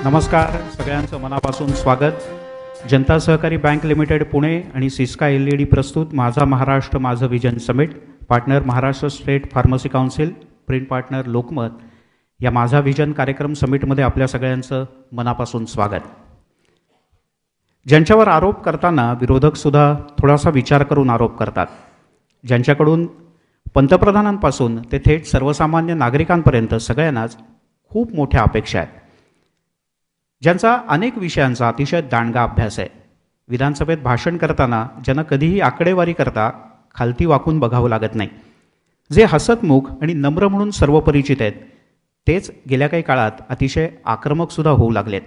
नमस्कार, सगळ्यांचं मनापासून स्वागत. जनता सहकारी बँक लिमिटेड पुणे आणि सिस्का LED प्रस्तुत माझा महाराष्ट्र माझं vision summit, partner Maharashtra state pharmacy council, print partner Lokmat या माझा विजन कार्यक्रम समिटमध्ये आपल्या सगळ्यांचं मनापासून स्वागत. ज्यांच्यावर आरोप करताना विरोधकसुद्धा थोडासा विचार करून आरोप करतात, ज्यांच्याकडून पंतप्रधानांपासून ते थेट सर्वसामान्य नागरिकांपर्यंत सगळ्यांनाच खूप मोठ्या अपेक्षा आहेत, ज्यांचा अनेक विषयांचा अतिशय दांडगा अभ्यास आहे. विधानसभेत भाषण करताना ज्यांना कधीही आकडेवारी करता खालती वाकून बघावं लागत नाही, जे हसतमुख आणि नम्र म्हणून सर्व परिचित आहेत, तेच गेल्या काही काळात अतिशय आक्रमकसुद्धा होऊ लागलेत.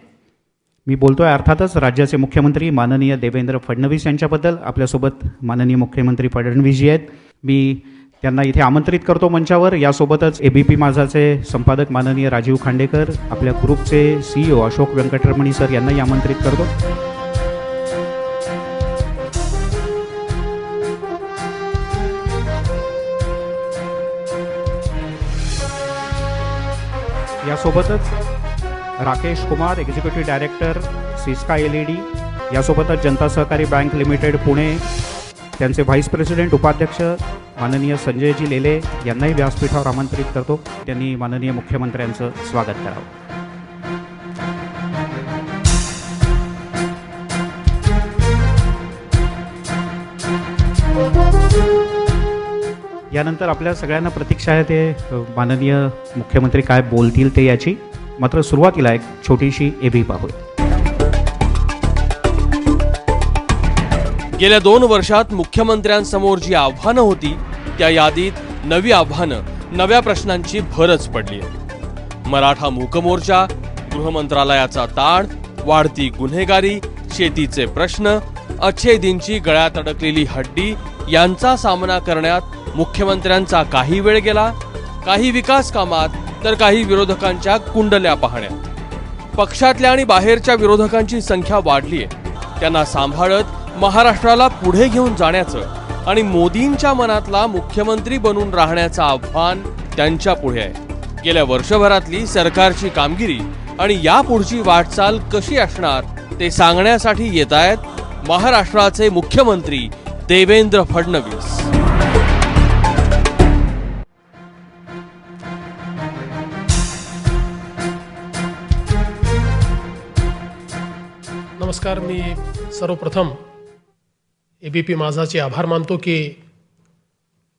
मी बोलतोय अर्थातच राज्याचे मुख्यमंत्री माननीय देवेंद्र फडणवीस यांच्याबद्दल. आपल्यासोबत माननीय मुख्यमंत्री फडणवीसजी आहेत. मी त्यांना इथे आमंत्रित करतो मंचावर. यासोबतच ABP माझाचे संपादक माननीय राजीव खांडेकर, आपल्या ग्रुपचे CEO अशोक व्यंकटरमणी सर यांनाही आमंत्रित करतो. यासोबतच Rakesh Kumar, executive director Syska LED, यासोबतच जनता सहकारी बँक लिमिटेड पुणे, त्यांचे व्हाईस प्रेसिडेंट उपाध्यक्ष माननीय संजयजी लेले यांनाही व्यासपीठावर आमंत्रित करतो. त्यांनी माननीय मुख्यमंत्र्यांचं स्वागत करावं. यानंतर आपल्या सगळ्यांना प्रतीक्षा आहे ते माननीय मुख्यमंत्री काय बोलतील ते याची. मात्र सुरुवातीला एक छोटीशी AB पाहूया. गेल्या 2 वर्षात मुख्यमंत्र्यांसमोर जी आव्हानं होती त्या यादीत नवी आव्हानं, नव्या प्रश्नांची भरच पडली आहे. मराठा मूकमोर्चा, गृहमंत्रालयाचा ताण, वाढती गुन्हेगारी, शेतीचे प्रश्न, अच्छेदींची गळ्यात अडकलेली हड्डी यांचा सामना करण्यात मुख्यमंत्र्यांचा काही वेळ गेला. काही विकास कामात तर काही विरोधकांच्या कुंडल्या पाहण्यात. पक्षातल्या आणि बाहेरच्या विरोधकांची संख्या वाढली आहे. त्यांना सांभाळत महाराष्ट्राला पुढे घेऊन जाण्याचं आणि मोदींच्या मनातला मुख्यमंत्री बनून राहण्याचं आव्हान त्यांच्या पुढे आहे. गेल्या वर्षभरातली सरकारची कामगिरी आणि यापुढची वाटचाल कशी असणार ते सांगण्यासाठी येत आहेत महाराष्ट्राचे मुख्यमंत्री देवेंद्र फडणवीस. नमस्कार. मी सर्वप्रथम ABP माझाचे आभार मानतो की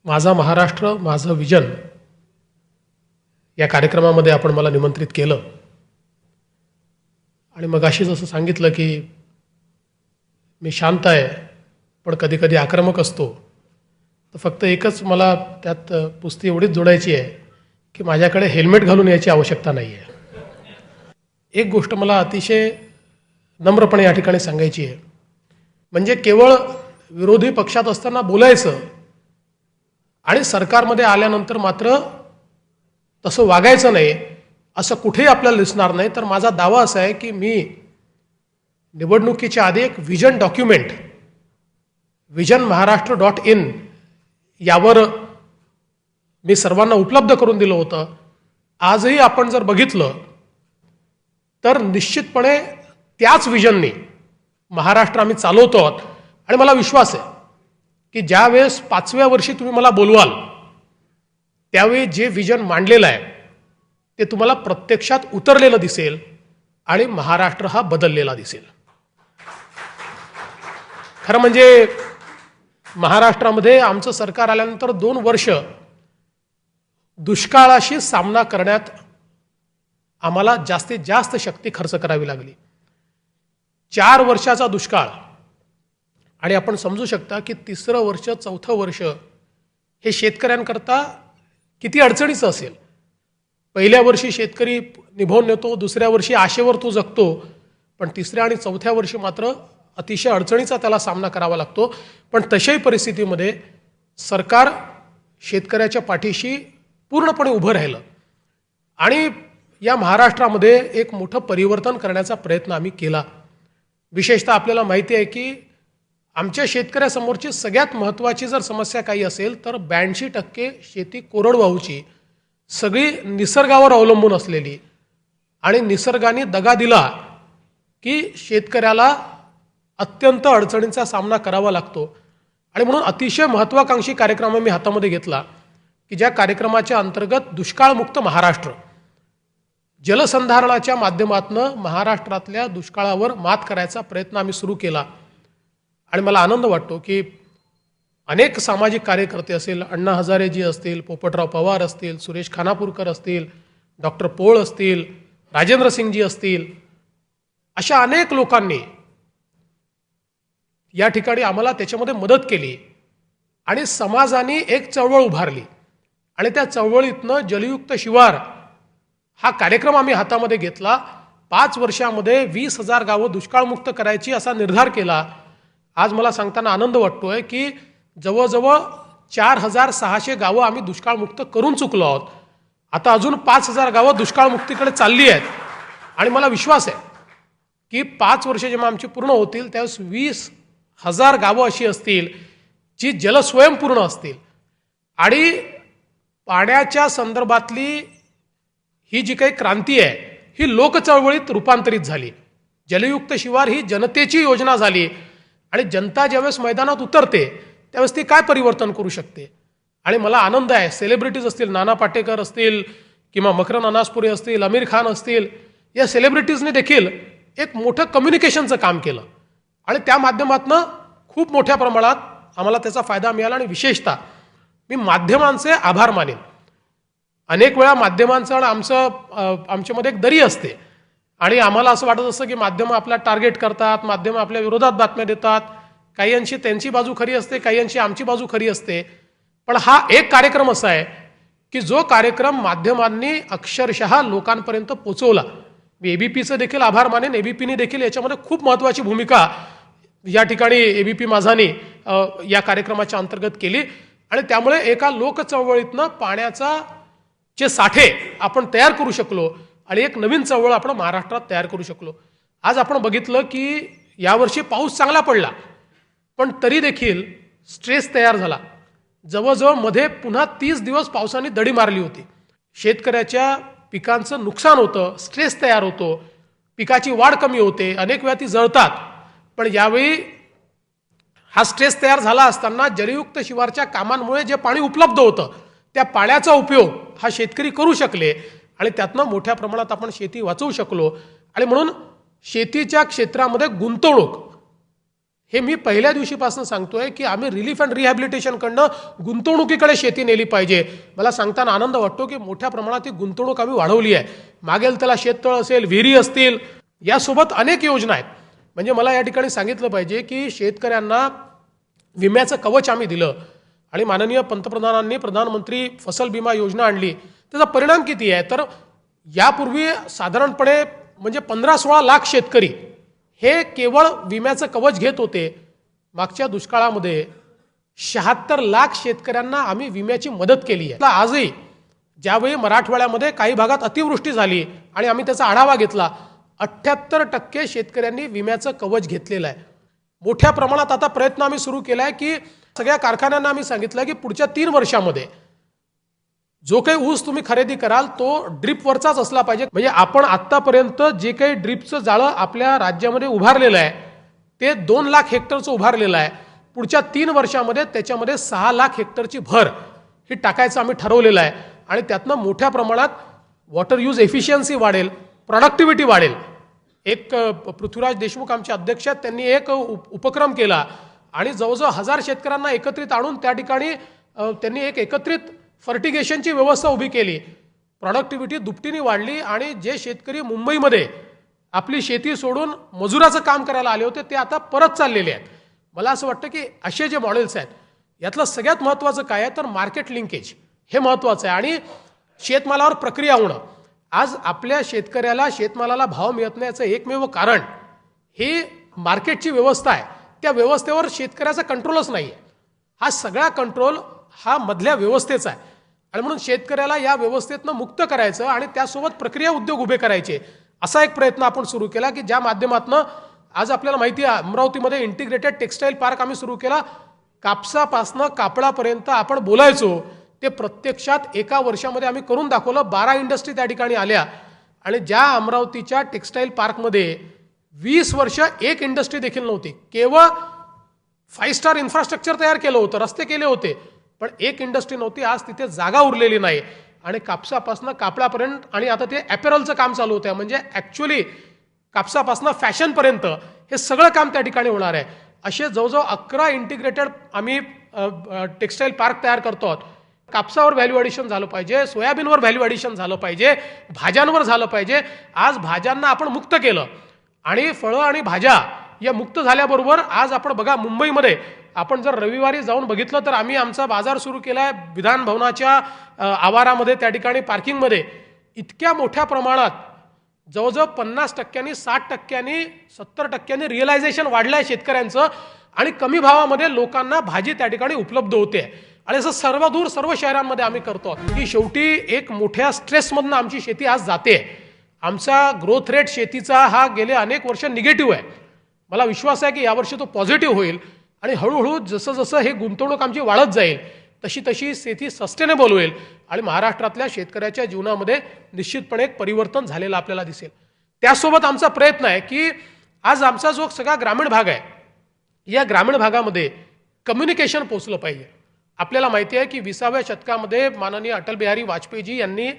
माझा महाराष्ट्र माझं विजन या कार्यक्रमामध्ये आपण मला निमंत्रित केलं. आणि मगाशी जसं सांगितलं की मी शांत आहे पण कधीकधी आक्रमक असतो, तर फक्त एकच मला त्यात पुस्ती एवढीच जोडायची आहे की माझ्याकडे हेल्मेट घालून यायची आवश्यकता नाही आहे. एक गोष्ट मला अतिशय नम्रपणे या ठिकाणी सांगायची आहे, म्हणजे केवळ विरोधी पक्षात असताना बोलायचं आणि सरकारमध्ये आल्यानंतर मात्र तसं वागायचं नाही, असं कुठेही आपल्याला दिसणार नाही. तर माझा दावा असा आहे की मी निवडणुकीच्या आधी एक विजन डॉक्युमेंट visionmaharashtra.in यावर मी सर्वांना उपलब्ध करून दिलं होतं. आजही आपण जर बघितलं तर निश्चितपणे त्याच विजननी महाराष्ट्र आम्ही चालवतो आहोत. आणि मला विश्वास आहे की ज्या वेळेस 5व्या वर्षी तुम्ही मला बोलवाल त्यावेळी जे विजन मांडलेलं आहे ते तुम्हाला प्रत्यक्षात उतरलेलं दिसेल आणि महाराष्ट्र हा बदललेला दिसेल. खरं म्हणजे महाराष्ट्रामध्ये आमचं सरकार आल्यानंतर 2 वर्ष दुष्काळाशी सामना करण्यात आम्हाला जास्तीत जास्त शक्ती खर्च करावी लागली. 4 वर्षाचा दुष्काळ आणि आपण समजू शकता की 3रं वर्ष 4थं वर्ष हे शेतकऱ्यांकरता किती अडचणीचं असेल. पहिल्या वर्षी शेतकरी निभावून नेतो, दुसऱ्या वर्षी आशेवर तो जगतो, पण 3ऱ्या आणि 4थ्या वर्षी मात्र अतिशय अडचणीचा त्याला सामना करावा लागतो. पण तशाही परिस्थितीमध्ये सरकार शेतकऱ्याच्या पाठीशी पूर्णपणे उभं राहिलं आणि या महाराष्ट्रामध्ये एक मोठं परिवर्तन करण्याचा प्रयत्न आम्ही केला. विशेषतः आपल्याला माहिती आहे की आमच्या शेतकऱ्यासमोरची सगळ्यात महत्त्वाची जर समस्या काही असेल तर 82% शेती कोरडवाहूची, सगळी निसर्गावर अवलंबून असलेली, आणि निसर्गाने दगा दिला की शेतकऱ्याला अत्यंत अडचणींचा सामना करावा लागतो. आणि म्हणून अतिशय महत्त्वाकांक्षी कार्यक्रम मी हातामध्ये घेतला की ज्या कार्यक्रमाच्या अंतर्गत दुष्काळमुक्त महाराष्ट्र, जलसंधारणाच्या माध्यमातून महाराष्ट्रातल्या दुष्काळावर मात करायचा प्रयत्न आम्ही सुरू केला. आणि मला आनंद वाटतो की अनेक सामाजिक कार्यकर्ते असेल, अण्णा हजारेजी असतील, पोपटराव पवार असतील, सुरेश खानापूरकर असतील, डॉक्टर पोळ असतील, राजेंद्र सिंगजी असतील, अशा अनेक लोकांनी या ठिकाणी आम्हाला त्याच्यामध्ये मदत केली आणि समाजाने एक चळवळ उभारली. आणि त्या चळवळीतनं जलयुक्त शिवार हा कार्यक्रम आम्ही हातामध्ये घेतला. 5 वर्षामध्ये 20,000 गावं दुष्काळमुक्त करायची असा निर्धार केला. आज मला सांगताना आनंद वाटतोय की जवळजवळ 4,600 गावं आम्ही दुष्काळमुक्त करून चुकलो आहोत. आता अजून 5,000 गावं दुष्काळमुक्तीकडे चालली आहेत. आणि मला विश्वास आहे की 5 वर्ष जेव्हा आमची पूर्ण होतील त्यावेळेस 20,000 गावं अशी असतील जी जलस्वयंपूर्ण असतील. आणि पाण्याच्या संदर्भातली ही जी काही क्रांती आहे ही लोकचळवळीत रूपांतरित झाली. जलयुक्त शिवार ही जनतेची योजना झाली. आणि जनता ज्यावेळेस मैदानात उतरते त्यावेळेस ती काय परिवर्तन करू शकते. आणि मला आनंद आहे, सेलिब्रिटीज असतील, नाना पाटेकर असतील किंवा मकरंद अनासपुरे असतील, आमिर खान असतील, या सेलिब्रिटीजने देखील एक मोठं कम्युनिकेशनचं काम केलं. आणि त्या माध्यमातून खूप मोठ्या प्रमाणात आम्हाला त्याचा फायदा मिळाला. आणि विशेषतः मी माध्यमांचे आभार मानेन. अनेक वेळा माध्यमांचं आणि आमच्यामध्ये एक दरी असते आणि आम्हाला असं वाटत असतं की माध्यमं आपला टार्गेट करतात, माध्यमं आपल्या विरोधात बातम्या देतात, काही अंशी त्यांची बाजू खरी असते, काही अंशी आमची बाजू खरी असते. पण हा एक कार्यक्रम असा आहे की जो कार्यक्रम माध्यमांनी अक्षरशः लोकांपर्यंत पोचवला. मी एबीपीचं देखील आभार मानेन. एबीपीने देखील याच्यामध्ये खूप महत्त्वाची भूमिका या ठिकाणी एबीपी माझानी या कार्यक्रमाच्या अंतर्गत केली. आणि त्यामुळे एका लोकचळवळीतनं पाण्याचा जे साठे आपण तयार करू शकलो आणि एक नवीन चळवळ आपण महाराष्ट्रात तयार करू शकलो. आज आपण बघितलं की यावर्षी पाऊस चांगला पडला पण तरी देखील स्ट्रेस तयार झाला. जवळजवळ मध्ये पुन्हा 30 दिवस पावसाने दडी मारली होती. शेतकऱ्याच्या पिकांचं नुकसान होतं, स्ट्रेस तयार होतो, पिकाची वाढ कमी होते, अनेक वेळा ती जळतात. पण यावेळी हा स्ट्रेस तयार झाला असताना जलयुक्त शिवारच्या कामांमुळे जे पाणी उपलब्ध होतं त्या पाण्याचा उपयोग हा शेतकरी करू शकले आणि त्यातनं मोठ्या प्रमाणात आपण शेती वाचवू शकलो. आणि म्हणून शेतीच्या क्षेत्रामध्ये गुंतवणूक हे मी पहिल्या दिवशीपासून सांगतोय की आम्ही रिलीफ अँड रिहॅबिलिटेशनकडनं गुंतवणुकीकडे शेती नेली पाहिजे. मला सांगताना आनंद वाटतो की मोठ्या प्रमाणात ही गुंतवणूक आम्ही वाढवली आहे. मागेल त्याला शेततळ असेल, विहिरी असतील, यासोबत अनेक योजना आहेत. म्हणजे मला या ठिकाणी सांगितलं पाहिजे की शेतकऱ्यांना विम्याचं कवच आम्ही दिलं आणि माननीय पंतप्रधानांनी प्रधानमंत्री फसल विमा योजना आणली. त्याचा परिणाम किती आहे तर यापूर्वी साधारणपणे म्हणजे 15-16 लाख शेतकरी हे केवळ विम्याचं कवच घेत होते. मागच्या दुष्काळामध्ये 76 लाख शेतकऱ्यांना आम्ही विम्याची मदत केली आहे. आजही ज्यावेळी मराठवाड्यामध्ये काही भागात अतिवृष्टी झाली आणि आम्ही त्याचा आढावा घेतला, 78% शेतकऱ्यांनी विम्याचं कवच घेतलेलं आहे. मोठ्या प्रमाणात आता प्रयत्न आम्ही सुरू केला आहे की सगळ्या कारखान्यांना आम्ही सांगितलं की पुढच्या 3 वर्षामध्ये जो काही ऊस तुम्ही खरेदी कराल तो ड्रीपवरचाच असला पाहिजे. म्हणजे आपण आत्तापर्यंत जे काही ड्रीपचं जाळं आपल्या राज्यामध्ये उभारलेलं आहे ते 2 लाख हेक्टरचं उभारलेलं आहे. पुढच्या 3 वर्षामध्ये त्याच्यामध्ये 6 लाख हेक्टरची भर ही टाकायचं आम्ही ठरवलेलं आहे. आणि त्यातनं मोठ्या प्रमाणात वॉटर यूज एफिशियन्सी वाढेल, प्रोडक्टिव्हिटी वाढेल. एक पृथ्वीराज देशमुख आमचे अध्यक्ष आहेत, त्यांनी एक उपक्रम केला आणि जवळजवळ 1000 शेतकऱ्यांना एकत्रित आणून त्या ठिकाणी त्यांनी एक एकत्रित फर्टिगेशनची व्यवस्था उभी केली. प्रोडक्टिव्हिटी दुपटीने वाढली आणि जे शेतकरी मुंबईमध्ये आपली शेती सोडून मजुराचं काम करायला आले होते ते आता परत चाललेले आहेत. मला असं वाटतं की असे जे मॉडेल्स आहेत यातलं सगळ्यात महत्त्वाचं काय आहे तर मार्केट लिंकेज हे महत्त्वाचं आहे आणि शेतमालावर प्रक्रिया होणं. आज आपल्या शेतकऱ्याला शेतमालाला भाव मिळत नाही याचं एकमेव कारण ही मार्केटची व्यवस्था आहे. त्या व्यवस्थेवर शेतकऱ्याचा कंट्रोलच नाही आहे. हा सगळा कंट्रोल हा मधल्या व्यवस्थेचा आहे आणि म्हणून शेतकऱ्याला या व्यवस्थेतनं मुक्त करायचं आणि त्यासोबत प्रक्रिया उद्योग उभे करायचे असा एक प्रयत्न आपण सुरू केला की ज्या माध्यमातून आज आपल्याला माहिती आहे अमरावतीमध्ये इंटिग्रेटेड टेक्स्टाईल पार्क आम्ही सुरू केला. कापसापासनं कापडापर्यंत आपण बोलायचो ते प्रत्यक्षात एका वर्षामध्ये आम्ही करून दाखवलं. 12 इंडस्ट्री त्या ठिकाणी आल्या आणि ज्या अमरावतीच्या टेक्स्टाईल पार्कमध्ये 20 वर्ष एक इंडस्ट्री देखील नव्हती, केवळ 5 स्टार इन्फ्रास्ट्रक्चर तयार केलं होतं, रस्ते केले होते, पण एक इंडस्ट्री नव्हती. आज तिथे जागा उरलेली नाही आणि कापसापासून कापडापर्यंत आणि आता ते ॲपेरलचं काम चालू होतं. म्हणजे ॲक्च्युली कापसापासून फॅशनपर्यंत हे सगळं काम त्या ठिकाणी होणार आहे. असे जवळजवळ 11 इंटिग्रेटेड आम्ही टेक्स्टाईल पार्क तयार करतो आहोत. कापसावर व्हॅल्यू ॲडिशन झालं पाहिजे, सोयाबीनवर व्हॅल्यू ॲडिशन झालं पाहिजे, भाज्यांवर झालं पाहिजे. आज भाज्यांना आपण मुक्त केलं आणि फळं आणि भाज्या या मुक्त झाल्याबरोबर आज आपण बघा मुंबईमध्ये आपण जर रविवारी जाऊन बघितलं तर आम्ही आमचा बाजार सुरू केला आहे विधान भवनाच्या आवारामध्ये, त्या ठिकाणी पार्किंगमध्ये. इतक्या मोठ्या प्रमाणात जवळजवळ 50%, 60%, 70% रिअलायझेशन वाढलं आहे शेतकऱ्यांचं आणि कमी भावामध्ये लोकांना भाजी त्या ठिकाणी उपलब्ध होते. आणि असं सर्वदूर सर्व शहरांमध्ये आम्ही करतो की शेवटी एक मोठ्या स्ट्रेसमधनं आमची शेती आज जाते. आमचा ग्रोथ रेट शेतीचा हा गेले अनेक वर्ष निगेटिव्ह आहे. मला विश्वास आहे की यावर्षी तो पॉझिटिव्ह होईल आणि हळूहळू जसं जसं हे गुंतवणूक आमची वाढत जाईल तशी तशी शेती सस्टेनेबल होईल आणि महाराष्ट्रातल्या शेतकऱ्याच्या जीवनामध्ये निश्चितपणे एक परिवर्तन झालेलं आपल्याला दिसेल. त्यासोबत आमचा प्रयत्न आहे की आज आमचा जो सगळा ग्रामीण भाग आहे, या ग्रामीण भागामध्ये कम्युनिकेशन पोचलं पाहिजे. आपल्याला माहिती आहे की 20व्या शतकामध्ये माननीय अटल बिहारी वाजपेयीजी यांनी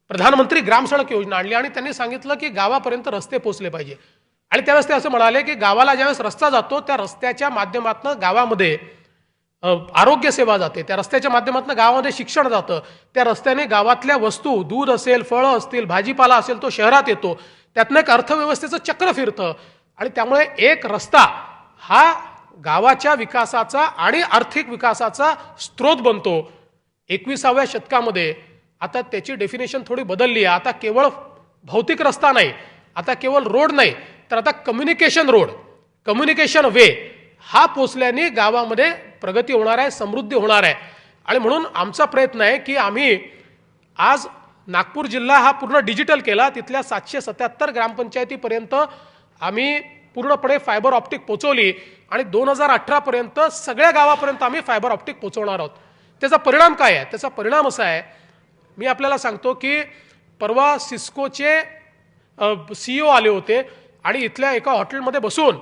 प्रधानमंत्री ग्राम सडक योजना आणली आणि त्यांनी सांगितलं की गावापर्यंत रस्ते पोचले पाहिजे. आणि त्यावेळेस ते असं म्हणाले की गावाला ज्यावेळेस रस्ता जातो त्या रस्त्याच्या माध्यमातून गावामध्ये आरोग्य सेवा जाते, त्या रस्त्याच्या माध्यमातून गावामध्ये शिक्षण जातं, त्या रस्त्याने गावातल्या वस्तू दूध असेल, फळं असतील, भाजीपाला असेल तो शहरात येतो, त्यातनं एक अर्थव्यवस्थेचं चक्र फिरतं आणि त्यामुळे एक रस्ता हा गावाच्या विकासाचा आणि आर्थिक विकासाचा स्रोत बनतो. 21व्या शतकामध्ये आता त्याची डेफिनेशन थोडी बदलली आहे. आता केवळ भौतिक रस्ता नाही, आता केवळ रोड नाही, तर आता कम्युनिकेशन रोड, कम्युनिकेशन वे हा पोचल्याने गावामध्ये प्रगती होणार आहे, समृद्धी होणार आहे. आणि म्हणून आमचा प्रयत्न आहे की आम्ही आज नागपूर जिल्हा हा पूर्ण डिजिटल केला. तिथल्या 777 ग्रामपंचायतीपर्यंत आम्ही पूर्णपणे फायबर ऑप्टिक पोचवली आणि 2018 पर्यंत सगळ्या गावापर्यंत आम्ही फायबर ऑप्टिक पोचवणार आहोत. त्याचा परिणाम काय आहे? त्याचा परिणाम असा आहे, मी आपल्याला सांगतो की परवा सिस्कोचे CEO आले होते आणि इथल्या एका हॉटेलमध्ये बसून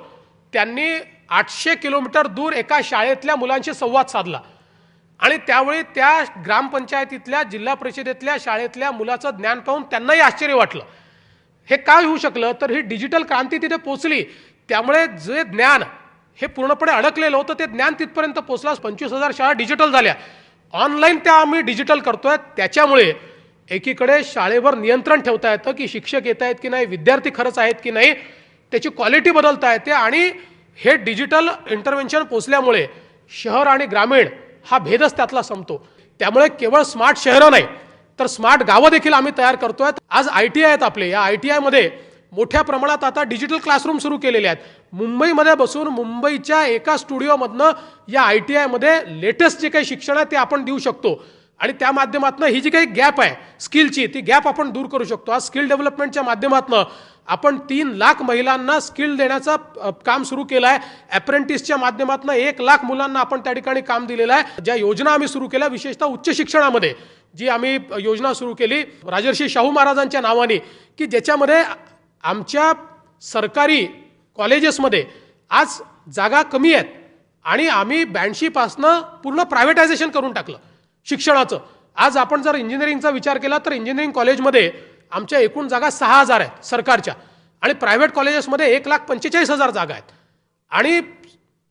त्यांनी 800 किलोमीटर दूर एका शाळेतल्या मुलांशी संवाद साधला आणि त्यावेळी त्या ग्रामपंचायतीतल्या जिल्हा परिषदेतल्या शाळेतल्या मुलाचं ज्ञान पाहून त्यांनाही आश्चर्य वाटलं. हे काय होऊ शकलं? तर ही डिजिटल क्रांती तिथे पोचली. त्यामुळे जे ज्ञान हे पूर्णपणे अडकलेलं होतं ते ज्ञान तिथपर्यंत पोचलं. 25,000 शाळा डिजिटल झाल्या, ऑनलाईन त्या आम्ही डिजिटल करतोय. त्याच्यामुळे एकीकडे शाळेवर नियंत्रण ठेवता येतं की शिक्षक येत आहेत की नाही, विद्यार्थी खरंच आहेत की नाही, त्याची क्वालिटी बदलता येते. आणि हे डिजिटल इंटरव्हेन्शन पोचल्यामुळे शहर आणि ग्रामीण हा भेदच त्यातला संपतो. त्यामुळे केवळ स्मार्ट शहरं नाही तर स्मार्ट गावं देखील आम्ही तयार करतोय. आज ITI आहेत आपले, या ITI मध्ये मोठ्या प्रमाणात आता डिजिटल क्लासरूम सुरू केलेले आहेत. मुंबईमध्ये बसून मुंबईच्या एका स्टुडिओमधनं या ITI मध्ये लेटेस्ट जे काही शिक्षण आहे ते आपण देऊ शकतो आणि त्या माध्यमातून ही जी काही गॅप आहे स्किलची, ती गॅप आपण दूर करू शकतो. आज स्किल डेव्हलपमेंटच्या माध्यमातून आपण 3 लाख महिलांना स्किल देण्याचं काम सुरू केलं आहे. अप्रेंटिसच्या माध्यमातून 1 लाख मुलांना आपण त्या ठिकाणी काम दिलेलं आहे. ज्या योजना आम्ही सुरू केल्या, विशेषतः उच्च शिक्षणामध्ये जी आम्ही योजना सुरू केली राजर्षी शाहू महाराजांच्या नावाने, की ज्याच्यामध्ये आमच्या सरकारी कॉलेजेसमध्ये आज जागा कमी आहेत आणि आम्ही 82 पासनं पूर्ण प्रायव्हेटायझेशन करून टाकलं शिक्षणाचं. आज आपण जर इंजिनिअरिंगचा विचार केला तर इंजिनिअरिंग कॉलेजमध्ये आमच्या एकूण जागा 6,000 आहेत सरकारच्या आणि प्रायव्हेट कॉलेजेसमध्ये 1,45,000 जागा आहेत. आणि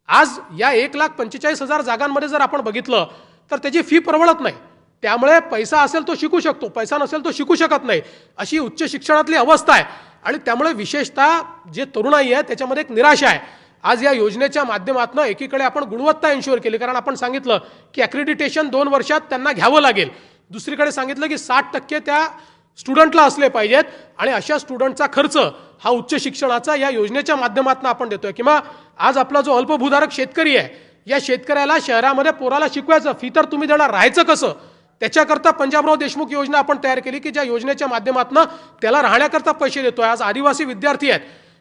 आज या 1,45,000 जागांमध्ये जर आपण बघितलं तर त्याची फी परवडत नाही. त्यामुळे पैसा असेल तो शिकू शकतो, पैसा नसेल तो शिकू शकत नाही, अशी उच्च शिक्षणातली अवस्था आहे. आणि त्यामुळे विशेषतः जे तरुणाई आहे त्याच्यामध्ये एक निराशा आहे. आज या योजनेच्या माध्यमातून एकीकडे आपण गुणवत्ता इन्शुअर केली, कारण आपण सांगितलं की ॲक्रिडिटेशन 2 वर्षात त्यांना घ्यावं लागेल. दुसरीकडे सांगितलं की 60% त्या स्टुडंटला असले पाहिजेत आणि अशा स्टुडंटचा खर्च हा उच्च शिक्षणाचा या योजनेच्या माध्यमातून आपण देतोय. किंवा आज आपला जो अल्पभूधारक शेतकरी आहे, या शेतकऱ्याला शहरामध्ये पोराला शिकवायचं, फी तर तुम्ही देणार, राहायचं कसं, त्याच्याकरता पंजाबराव देशमुख योजना आपण तयार केली की ज्या योजनेच्या माध्यमातून त्याला राहण्याकरता पैसे देतोय. आज आदिवासी विद्यार्थी आहेत,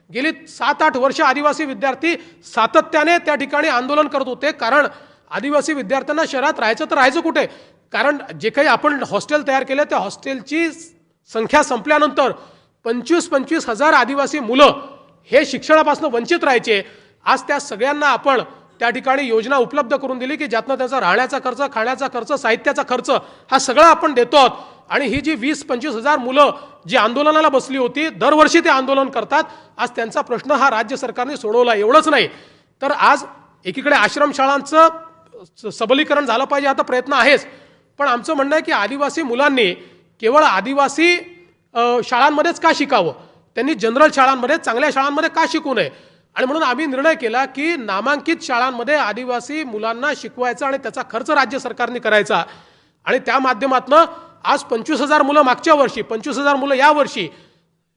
गेली 7-8 वर्ष आदिवासी विद्यार्थी सातत्याने त्या ठिकाणी आंदोलन करत होते, कारण आदिवासी विद्यार्थ्यांना शहरात राहायचं तर राहायचं कुठे, कारण जे काही आपण हॉस्टेल तयार केले त्या हॉस्टेलची संख्या संपल्यानंतर 25-25 हजार आदिवासी मुलं हे शिक्षणापासून वंचित राहायचे. आज त्या सगळ्यांना आपण त्या ठिकाणी योजना उपलब्ध करून दिली की ज्यातनं त्याचा राहण्याचा खर्च, खाण्याचा खर्च, साहित्याचा खर्च हा सगळा आपण देतो आहोत. आणि ही जी 20-25 हजार मुलं जी आंदोलनाला बसली होती, दरवर्षी ते आंदोलन करतात, आज त्यांचा प्रश्न हा राज्य सरकारने सोडवला. एवढंच नाही तर आज एकीकडे आश्रमशाळांचं सबलीकरण झालं पाहिजे, आता प्रयत्न आहेच. पण आमचं म्हणणं आहे की आदिवासी मुलांनी केवळ आदिवासी शाळांमध्येच का शिकावं, त्यांनी जनरल शाळांमध्ये, चांगल्या शाळांमध्ये का शिकू नये. आणि म्हणून आम्ही निर्णय केला की नामांकित शाळांमध्ये आदिवासी मुलांना शिकवायचा आणि त्याचा खर्च राज्य सरकारने करायचा. आणि त्या माध्यमातून आज 25,000 मुलं मागच्या वर्षी, 25,000 मुलं या वर्षी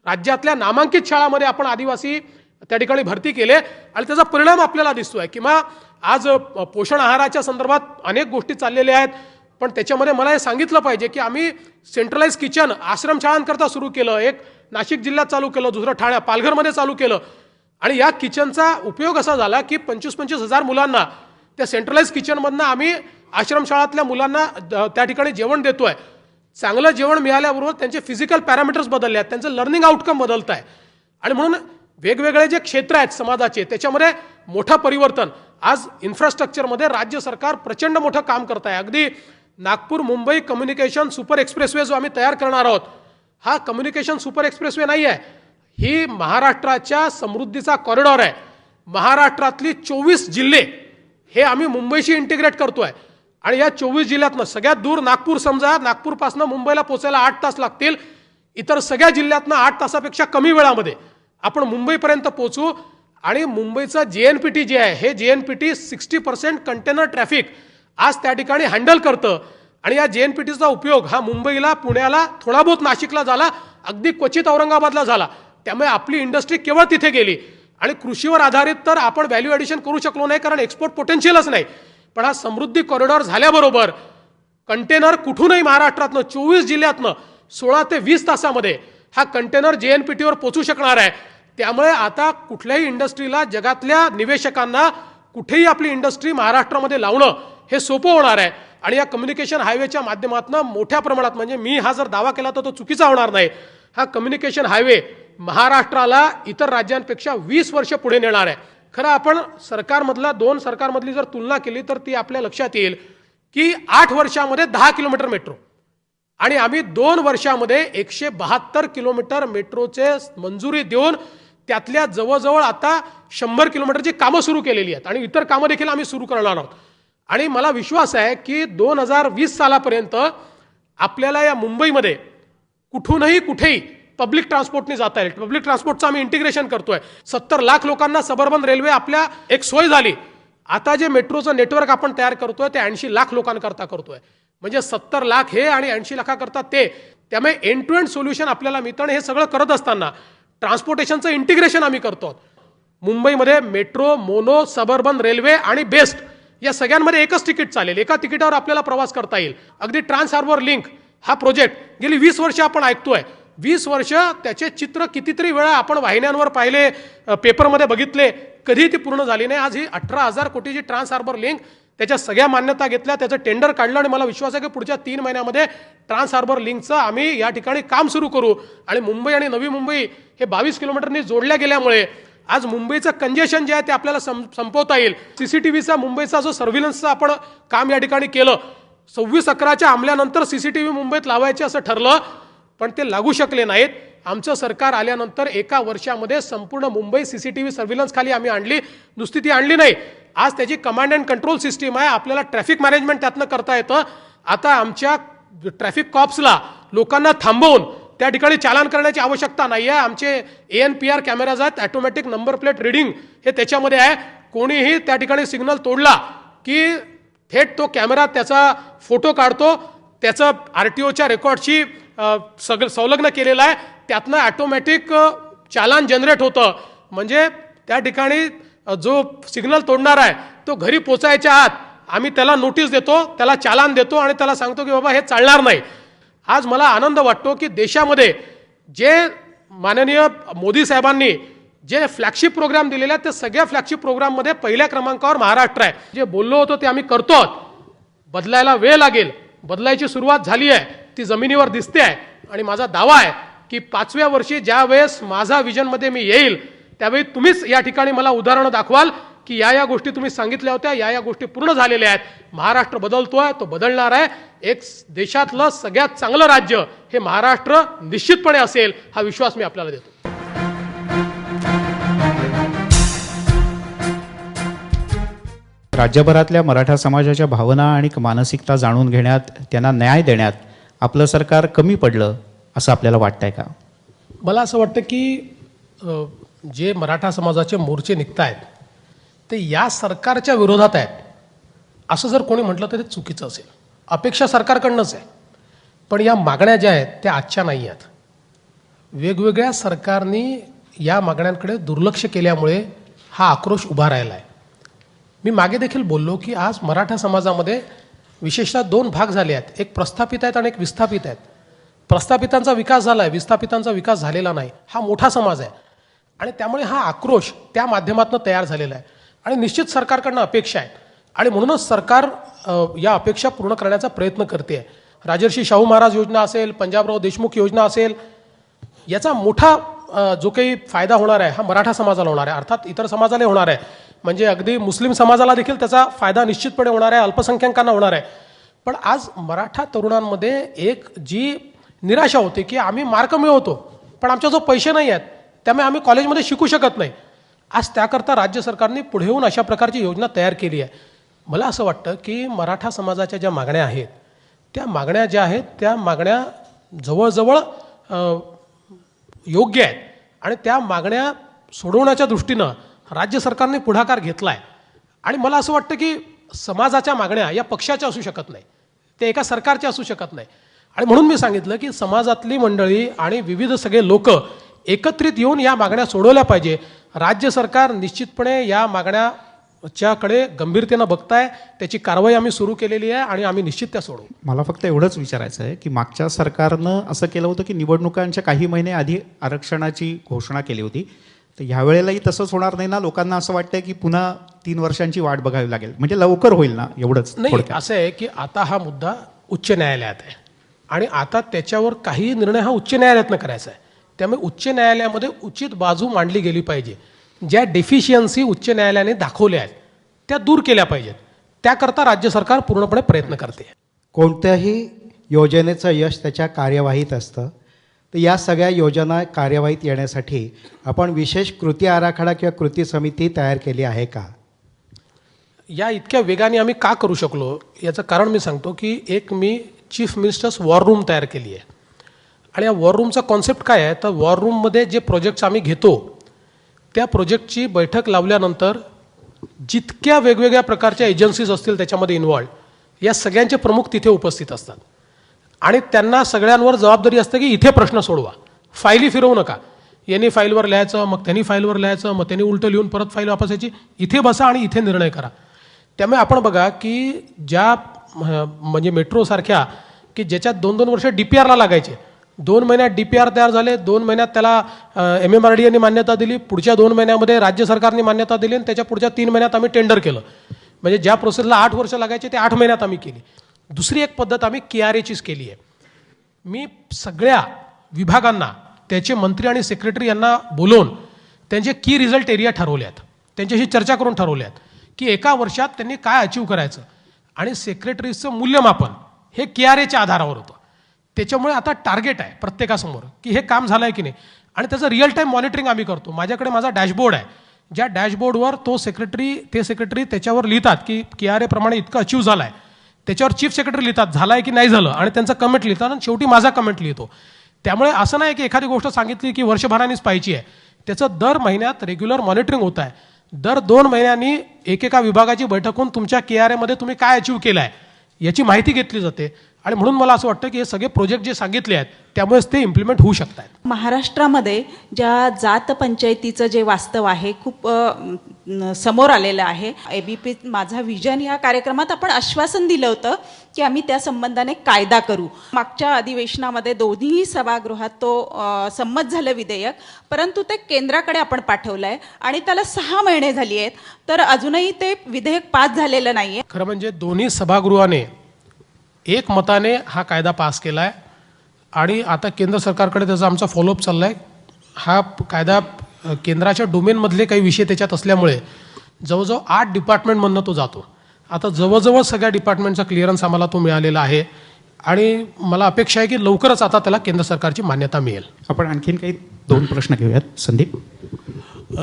राज्यातल्या नामांकित शाळांमध्ये आपण आदिवासी त्या ठिकाणी भरती केले. आणि त्याचा परिणाम आपल्याला दिसतोय. किंवा आज पोषण आहाराच्या संदर्भात अनेक गोष्टी चाललेल्या आहेत. पण त्याच्यामध्ये मला हे सांगितलं पाहिजे की आम्ही सेंट्रलाइज किचन आश्रमशाळांकरता सुरू केलं. एक नाशिक जिल्ह्यात चालू केलं, दुसरं पालघरमध्ये चालू केलं. आणि या किचनचा उपयोग असा झाला की 25-25 हजार मुलांना त्या सेंट्रलाइज किचनमधनं आम्ही आश्रमशाळातल्या मुलांना त्या ठिकाणी जेवण देतोय. चांगलं जेवण मिळाल्याबरोबर त्यांचे फिजिकल पॅरामीटर्स बदलले आहेत, त्यांचं लर्निंग आउटकम बदलत आहे. आणि म्हणून वेगवेगळे जे क्षेत्र आहेत समाजाचे त्याच्यामध्ये मोठं परिवर्तन आज इन्फ्रास्ट्रक्चरमध्ये राज्य सरकार प्रचंड मोठं काम करत आहे. अगदी Nagpur Mumbai communication super expressway जो आम्ही तयार करणार आहोत, हा कम्युनिकेशन सुपर एक्सप्रेसवे नाही आहे, ही महाराष्ट्राच्या समृद्धीचा कॉरिडॉर आहे. महाराष्ट्रातली 24 जिल्हे हे आम्ही मुंबईशी इंटिग्रेट करतोय. आणि या 24 जिल्ह्यातनं सगळ्यात दूर नागपूर, समजा नागपूरपासून मुंबईला पोचायला 8 तास लागतील, इतर सगळ्या जिल्ह्यातनं 8 तासापेक्षा कमी वेळामध्ये आपण मुंबईपर्यंत पोहोचू. आणि मुंबईचं JNPT जे आहे, हे JNPT 60% कंटेनर ट्रॅफिक आज त्या ठिकाणी हँडल करतं. आणि या JNPTचा उपयोग हा मुंबईला, पुण्याला, थोडा बहुत नाशिकला झाला, अगदी क्वचित औरंगाबादला झाला. त्यामुळे आपली इंडस्ट्री केवळ तिथे गेली. आणि कृषीवर आधारित तर आपण व्हॅल्यू ॲडिशन करू शकलो नाही, कारण एक्सपोर्ट पोटेन्शियलच नाही. पण हा समृद्धी कॉरिडॉर झाल्याबरोबर कंटेनर कुठूनही महाराष्ट्रातनं 24 जिल्ह्यातनं 16 ते 20 तासामध्ये हा कंटेनर JNPTवर पोहोचू शकणार आहे. त्यामुळे आता कुठल्याही इंडस्ट्रीला, जगातल्या निवेशकांना कुठेही आपली इंडस्ट्री महाराष्ट्रामध्ये लावणं हे सोपं होणार आहे. आणि या कम्युनिकेशन हायवेच्या माध्यमातून मोठ्या प्रमाणात, म्हणजे मी हा जर दावा केला तर तो चुकीचा होणार नाही, हा कम्युनिकेशन हायवे महाराष्ट्राला इतर राज्यांपेक्षा 20 वर्ष पुढे नेणार आहे. खरं आपण सरकारमधला 2 सरकारमधली जर तुलना केली तर ती आपल्या लक्षात येईल की 8 वर्षामध्ये 10 किलोमीटर मेट्रो, आणि आम्ही 2 वर्षामध्ये 172 किलोमीटर मेट्रोचे मंजुरी देऊन त्यातल्या जवळजवळ आता 100 किलोमीटरची कामं सुरू केलेली आहेत. आणि इतर कामं देखील आम्ही सुरू करणार आहोत. आणि मला विश्वास आहे की 2020 सालापर्यंत आपल्याला या मुंबईमध्ये कुठूनही कुठेही पब्लिक ट्रान्सपोर्टने जाता येईल. पब्लिक ट्रान्सपोर्टचं आम्ही इंटिग्रेशन करतोय. 70 लाख लोकांना सबअर्बन रेल्वे आपल्या एक सोय झाली. आता जे मेट्रोचं नेटवर्क आपण तयार करतोय ते 80 लाख लोकांकरता करतोय. म्हणजे 70 लाख हे आणि 80 लाखाकरता ते. त्यामुळे एंड टू एंड सोल्युशन आपल्याला मिळतं. आणि हे सगळं करत असताना ट्रान्सपोर्टेशनचं इंटिग्रेशन आम्ही करतो. मुंबईमध्ये मेट्रो, मोनो, सबअर्बन रेल्वे आणि बेस्ट या सगळ्यांमध्ये एकच तिकीट चालेल. एका तिकिटावर आपल्याला प्रवास करता येईल. अगदी ट्रान्स हार्बर लिंक हा प्रोजेक्ट गेली 20 वर्ष आपण ऐकतोय. 20 वर्ष त्याचे चित्र कितीतरी वेळा आपण वाहिन्यांवर पाहिले, पेपरमध्ये बघितले, कधी ती पूर्ण झाली नाही. आज ही 18,000 कोटीची ट्रान्स हार्बर लिंक, त्याच्या सगळ्या मान्यता घेतल्या, त्याचं टेंडर काढलं. आणि मला विश्वास आहे की पुढच्या 3 महिन्यामध्ये ट्रान्स हार्बर लिंकचं आम्ही या ठिकाणी काम सुरू करू. आणि मुंबई आणि नवी मुंबई हे 22 किलोमीटरनी जोडल्या गेल्यामुळे आज मुंबईचं कंजेशन जे आहे ते आपल्याला संपवता येईल. CCTVचा मुंबईचा जो सर्व्हिलन्सचं आपण काम या ठिकाणी केलं, 26/11च्या अंमल्यानंतर CCTV मुंबईत लावायचे असं ठरलं, पण ते लागू शकले नाहीत. आमचं सरकार आल्यानंतर एका वर्षामध्ये संपूर्ण मुंबई CCTV सर्व्हिलन्स खाली आम्ही आणली. नुसती ती आणली नाही, आज त्याची कमांड अँड कंट्रोल सिस्टीम आहे. आपल्याला ट्रॅफिक मॅनेजमेंट त्यातनं करता येतं. आता आमच्या ट्रॅफिक कॉप्सला लोकांना थांबवून त्या ठिकाणी चालन करण्याची आवश्यकता नाही आहे. आमचे ANPR कॅमेराज आहेत, ऑटोमॅटिक नंबर प्लेट रिडिंग हे त्याच्यामध्ये आहे. कोणीही त्या ठिकाणी सिग्नल तोडला की थेट तो कॅमेरा त्याचा फोटो काढतो, त्याचं RTOच्या रेकॉर्डशी संलग्न केलेलं आहे, त्यातनं ऑटोमॅटिक चालान जनरेट होतं. म्हणजे त्या ठिकाणी जो सिग्नल तोडणार आहे तो घरी पोचायच्या आत आम्ही त्याला नोटीस देतो, त्याला चालान देतो आणि त्याला सांगतो की बाबा हे चालणार नाही. आज मला आनंद वाटतो की देशामध्ये जे माननीय मोदी साहेबांनी जे फ्लॅगशिप प्रोग्राम दिलेले आहेत, ते सगळ्या फ्लॅगशिप प्रोग्राममध्ये पहिल्या क्रमांकावर महाराष्ट्र आहे. जे बोललो होतो ते आम्ही करतो आहोत. बदलायला वेळ लागेल, बदलायची सुरुवात झाली आहे, ती जमिनीवर दिसते आहे. आणि माझा दावा आहे की 5व्या वर्षी ज्या वेळेस माझा विजनमध्ये मी येईल त्यावेळी तुम्हीच या ठिकाणी मला उदाहरणं दाखवाल की या गोष्टी तुम्ही सांगितल्या होत्या, या गोष्टी पूर्ण झालेल्या आहेत. महाराष्ट्र बदलतोय, तो बदलणार आहे. एक देशातलं सगळ्यात चांगलं राज्य हे महाराष्ट्र निश्चितपणे असेल, हा विश्वास मी आपल्याला देतो. राज्यभरातल्या मराठा समाजाच्या भावना आणि मानसिकता जाणून घेण्यात, त्यांना न्याय देण्यात आपलं सरकार कमी पडलं असं आपल्याला वाटतंय का? मला असं वाटतं की जे मराठा समाजाचे मोर्चे निघत आहेत ते या सरकारच्या विरोधात आहेत असं जर कोणी म्हटलं तर ते चुकीचं असेल. अपेक्षा सरकारकडनंच आहे, पण या मागण्या ज्या आहेत त्या आजच्या नाही आहेत. वेगवेगळ्या सरकारनी या मागण्यांकडे दुर्लक्ष केल्यामुळे हा आक्रोश उभा राहिला आहे. मी मागे देखील बोललो की आज मराठा समाजामध्ये विशेषतः 2 भाग झाले आहेत. एक प्रस्थापित आहेत आणि एक विस्थापित आहेत. प्रस्थापितांचा विकास झाला आहे, विस्थापितांचा विकास झालेला नाही. हा मोठा समाज आहे आणि त्यामुळे हा आक्रोश त्या माध्यमातून तयार झालेला आहे आणि निश्चित सरकारकडनं अपेक्षा आहेत आणि म्हणूनच सरकार या अपेक्षा पूर्ण करण्याचा प्रयत्न करते आहे. राजर्षी शाहू महाराज योजना असेल, पंजाबराव देशमुख योजना असेल, याचा मोठा जो काही फायदा होणार आहे हा मराठा समाजाला होणार आहे. अर्थात इतर समाजाला होणार आहे, म्हणजे अगदी मुस्लिम समाजाला देखील त्याचा फायदा निश्चितपणे होणार आहे, अल्पसंख्याकांना होणार आहे. पण आज मराठा तरुणांमध्ये एक जी निराशा होते की आम्ही मार्क मिळवतो पण आमच्याजवळ पैसे नाही आहेत, त्यामुळे आम्ही कॉलेजमध्ये शिकू शकत नाही. आज त्याकरता राज्य सरकारने पुढे येऊन अशा प्रकारची योजना तयार केली आहे. मला असं वाटतं की मराठा समाजाच्या ज्या मागण्या आहेत त्या मागण्या ज्या आहेत त्या मागण्या जवळजवळ योग्य आहेत आणि त्या मागण्या सोडवण्याच्या दृष्टीनं राज्य सरकारने पुढाकार घेतला आहे. आणि मला असं वाटतं की समाजाच्या मागण्या या पक्षाच्या असू शकत नाही, ते एका सरकारच्या असू शकत नाही. आणि म्हणून मी सांगितलं की समाजातली मंडळी आणि विविध सगळे लोक एकत्रित येऊन या मागण्या सोडवल्या पाहिजे. राज्य सरकार निश्चितपणे या मागण्याच्याकडे गंभीरतेनं बघताय, त्याची कारवाई आम्ही सुरू केलेली आहे आणि आम्ही निश्चित त्या सोडवू. मला फक्त एवढंच विचारायचं आहे की मागच्या सरकारनं असं केलं होतं की निवडणुकांच्या काही महिने आधी आरक्षणाची घोषणा केली होती, तर ह्यावेळेलाही तसंच होणार नाही ना? लोकांना असं वाटतंय की पुन्हा 3 वर्षांची वाट बघावी लागेल, म्हणजे लवकर होईल ना? एवढंच नाही, असं आहे की आता हा मुद्दा उच्च न्यायालयात आहे आणि आता त्याच्यावर काही निर्णय हा उच्च न्यायालयातनं करायचा आहे. त्यामुळे उच्च न्यायालयामध्ये उचित बाजू मांडली गेली पाहिजे. ज्या डेफिशियन्सी उच्च न्यायालयाने दाखवल्या आहेत त्या दूर केल्या पाहिजेत. त्याकरता राज्य सरकार पूर्णपणे प्रयत्न करते. कोणत्याही योजनेचं यश त्याच्या कार्यवाहीत असतं. तर या सगळ्या योजना कार्यवाहीत येण्यासाठी आपण विशेष कृती आराखडा किंवा कृती समिती तयार केली आहे का? या इतक्या वेगाने आम्ही का करू शकलो याचं कारण मी सांगतो की एक मी चीफ मिनिस्टर्स वॉर रूम तयार केली आहे आणि या वॉर रूमचा कॉन्सेप्ट काय आहे तर वॉर रूममध्ये जे प्रोजेक्ट्स आम्ही घेतो त्या प्रोजेक्टची बैठक लावल्यानंतर जितक्या वेगवेगळ्या प्रकारच्या एजन्सीज असतील त्याच्यामध्ये इन्व्हॉल्ड, या सगळ्यांचे प्रमुख तिथे उपस्थित असतात आणि त्यांना सगळ्यांवर जबाबदारी असते की इथे प्रश्न सोडवा, फाईली फिरवू नका. यांनी फाईलवर लिहायचं, मग त्यांनी फाईलवर लिहायचं, मग त्यांनी उलटं लिहून परत फाईल वापसायची. इथे बसा आणि इथे निर्णय करा. त्यामुळे आपण बघा की ज्या म्हणजे मेट्रोसारख्या की ज्याच्यात 2-2 वर्ष DPRला लागायचे, 2 महिन्यात DPR तयार झाले, 2 महिन्यात त्याला MMRDAने मान्यता दिली, पुढच्या 2 महिन्यामध्ये राज्य सरकारने मान्यता दिली आणि त्याच्या पुढच्या 3 महिन्यात आम्ही टेंडर केलं. म्हणजे ज्या प्रोसेसला 8 वर्ष लागायचे ते 8 महिन्यात आम्ही केली. दुसरी एक पद्धत आम्ही KRAचीच केली आहे. मी सगळ्या विभागांना त्याचे मंत्री आणि सेक्रेटरी यांना बोलवून त्यांचे की रिझल्ट एरिया ठरवले आहेत, त्यांच्याशी चर्चा करून ठरवले आहेत की एका वर्षात त्यांनी काय अचीव करायचं आणि सेक्रेटरीजचं मूल्यमापन हे KRAच्या आधारावर होतं. त्याच्यामुळे आता टार्गेट आहे प्रत्येकासमोर की हे काम झालं आहे की नाही आणि त्याचं रिअल टाईम मॉनिटरिंग आम्ही करतो. माझ्याकडे माझा डॅशबोर्ड आहे, ज्या डॅशबोर्डवर ते सेक्रेटरी त्याच्यावर लिहितात की KRA प्रमाणे इतकं अचीव झालं आहे. त्याच्यावर चीफ सेक्रेटरी लिहितात झालं आहे की नाही झालं आणि त्यांचं कमेंट लिहितात आणि शेवटी माझा कमेंट लिहितो. त्यामुळे असं नाही की एखादी गोष्ट सांगितली की वर्षभरानेच पाहिजे आहे, त्याचं दर महिन्यात रेग्युलर मॉनिटरिंग होत आहे. दर 2 महिन्यांनी एकेका विभागाची बैठक होऊन तुमच्या KRAमध्ये तुम्ही काय अचीव केलं आहे याची माहिती घेतली जाते आणि म्हणून मला असं वाटतं की हे सगळे प्रोजेक्ट जे सांगितले आहेत त्यामुळेच ते इम्प्लिमेंट होऊ शकतात. महाराष्ट्रामध्ये ज्या जात पंचायतीचं जे वास्तव आहे खूप समोर आलेलं आहे. ABP माझा विजन या कार्यक्रमात आपण आश्वासन दिलं होतं की आम्ही त्या संबंधाने कायदा करू. मागच्या अधिवेशनामध्ये दोन्ही सभागृहात तो संमत झालं विधेयक, परंतु ते केंद्राकडे आपण पाठवलं आहे आणि त्याला 6 महिने झाली आहेत, तर अजूनही ते विधेयक पास झालेलं नाही आहे. खरं म्हणजे दोन्ही सभागृहाने एकमताने हा कायदा पास केला आहे. आणि आता केंद्र सरकारकडे त्याचा आमचा फॉलोअप चालला आहे. हा कायदा केंद्राच्या डोमेनमधले काही विषय त्याच्यात असल्यामुळे जवळजवळ 8 डिपार्टमेंटमधनं तो जातो. आता जवळजवळ सगळ्या डिपार्टमेंटचा क्लिअरन्स आम्हाला तो मिळालेला आहे आणि मला अपेक्षा आहे की लवकरच आता त्याला केंद्र सरकारची मान्यता मिळेल. आपण आणखीन काही 2 प्रश्न घेऊयात. संदीप.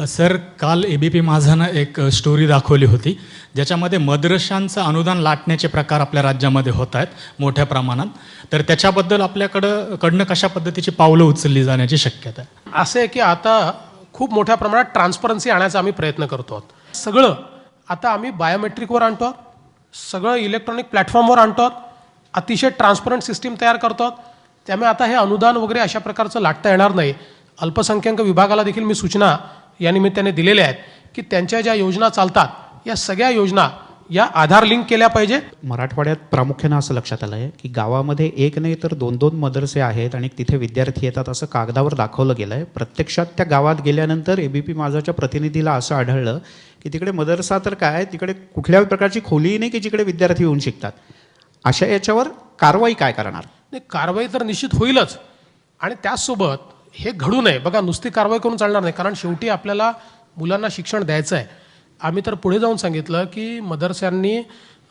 सर, काल ABP माझानं एक स्टोरी दाखवली होती ज्याच्यामध्ये मदरशांचं अनुदान लाटण्याचे प्रकार आपल्या राज्यामध्ये होत आहेत मोठ्या प्रमाणात. तर त्याच्याबद्दल आपल्याकडनं कशा पद्धतीची पावलं उचलली जाण्याची शक्यता आहे? असं आहे की आता खूप मोठ्या प्रमाणात ट्रान्सपरन्सी आणायचा आम्ही प्रयत्न करतो आहोत. सगळं आता आम्ही बायोमेट्रिकवर आणतो आहोत, सगळं इलेक्ट्रॉनिक प्लॅटफॉर्मवर आणतो आहोत, अतिशय ट्रान्सपरंट सिस्टीम तयार करतो आहोत. त्यामुळे आता हे अनुदान वगैरे अशा प्रकारचं लाटता येणार नाही. अल्पसंख्याक विभागाला देखील मी सूचना या निमित्ताने दिलेल्या आहेत की त्यांच्या ज्या योजना चालतात या सगळ्या योजना या आधार लिंक केल्या पाहिजे. मराठवाड्यात प्रामुख्यानं असं लक्षात आलं आहे की गावामध्ये एक नाही तर 2-2 मदरसे आहेत आणि तिथे विद्यार्थी येतात असं कागदावर दाखवलं गेलं आहे. प्रत्यक्षात त्या गावात गेल्यानंतर ABP माझाच्या प्रतिनिधीला असं आढळलं की तिकडे मदरसा तर काय, तिकडे कुठल्याही प्रकारची खोलीही नाही की जिकडे विद्यार्थी येऊन शिकतात. अशा याच्यावर कारवाई काय करणार? नाही, कारवाई तर निश्चित होईलच आणि त्याचसोबत हे घडू नये. बघा, नुसती कारवाई करून चालणार नाही, कारण शेवटी आपल्याला मुलांना शिक्षण द्यायचं आहे. आम्ही तर पुढे जाऊन सांगितलं की मदरस्यांनी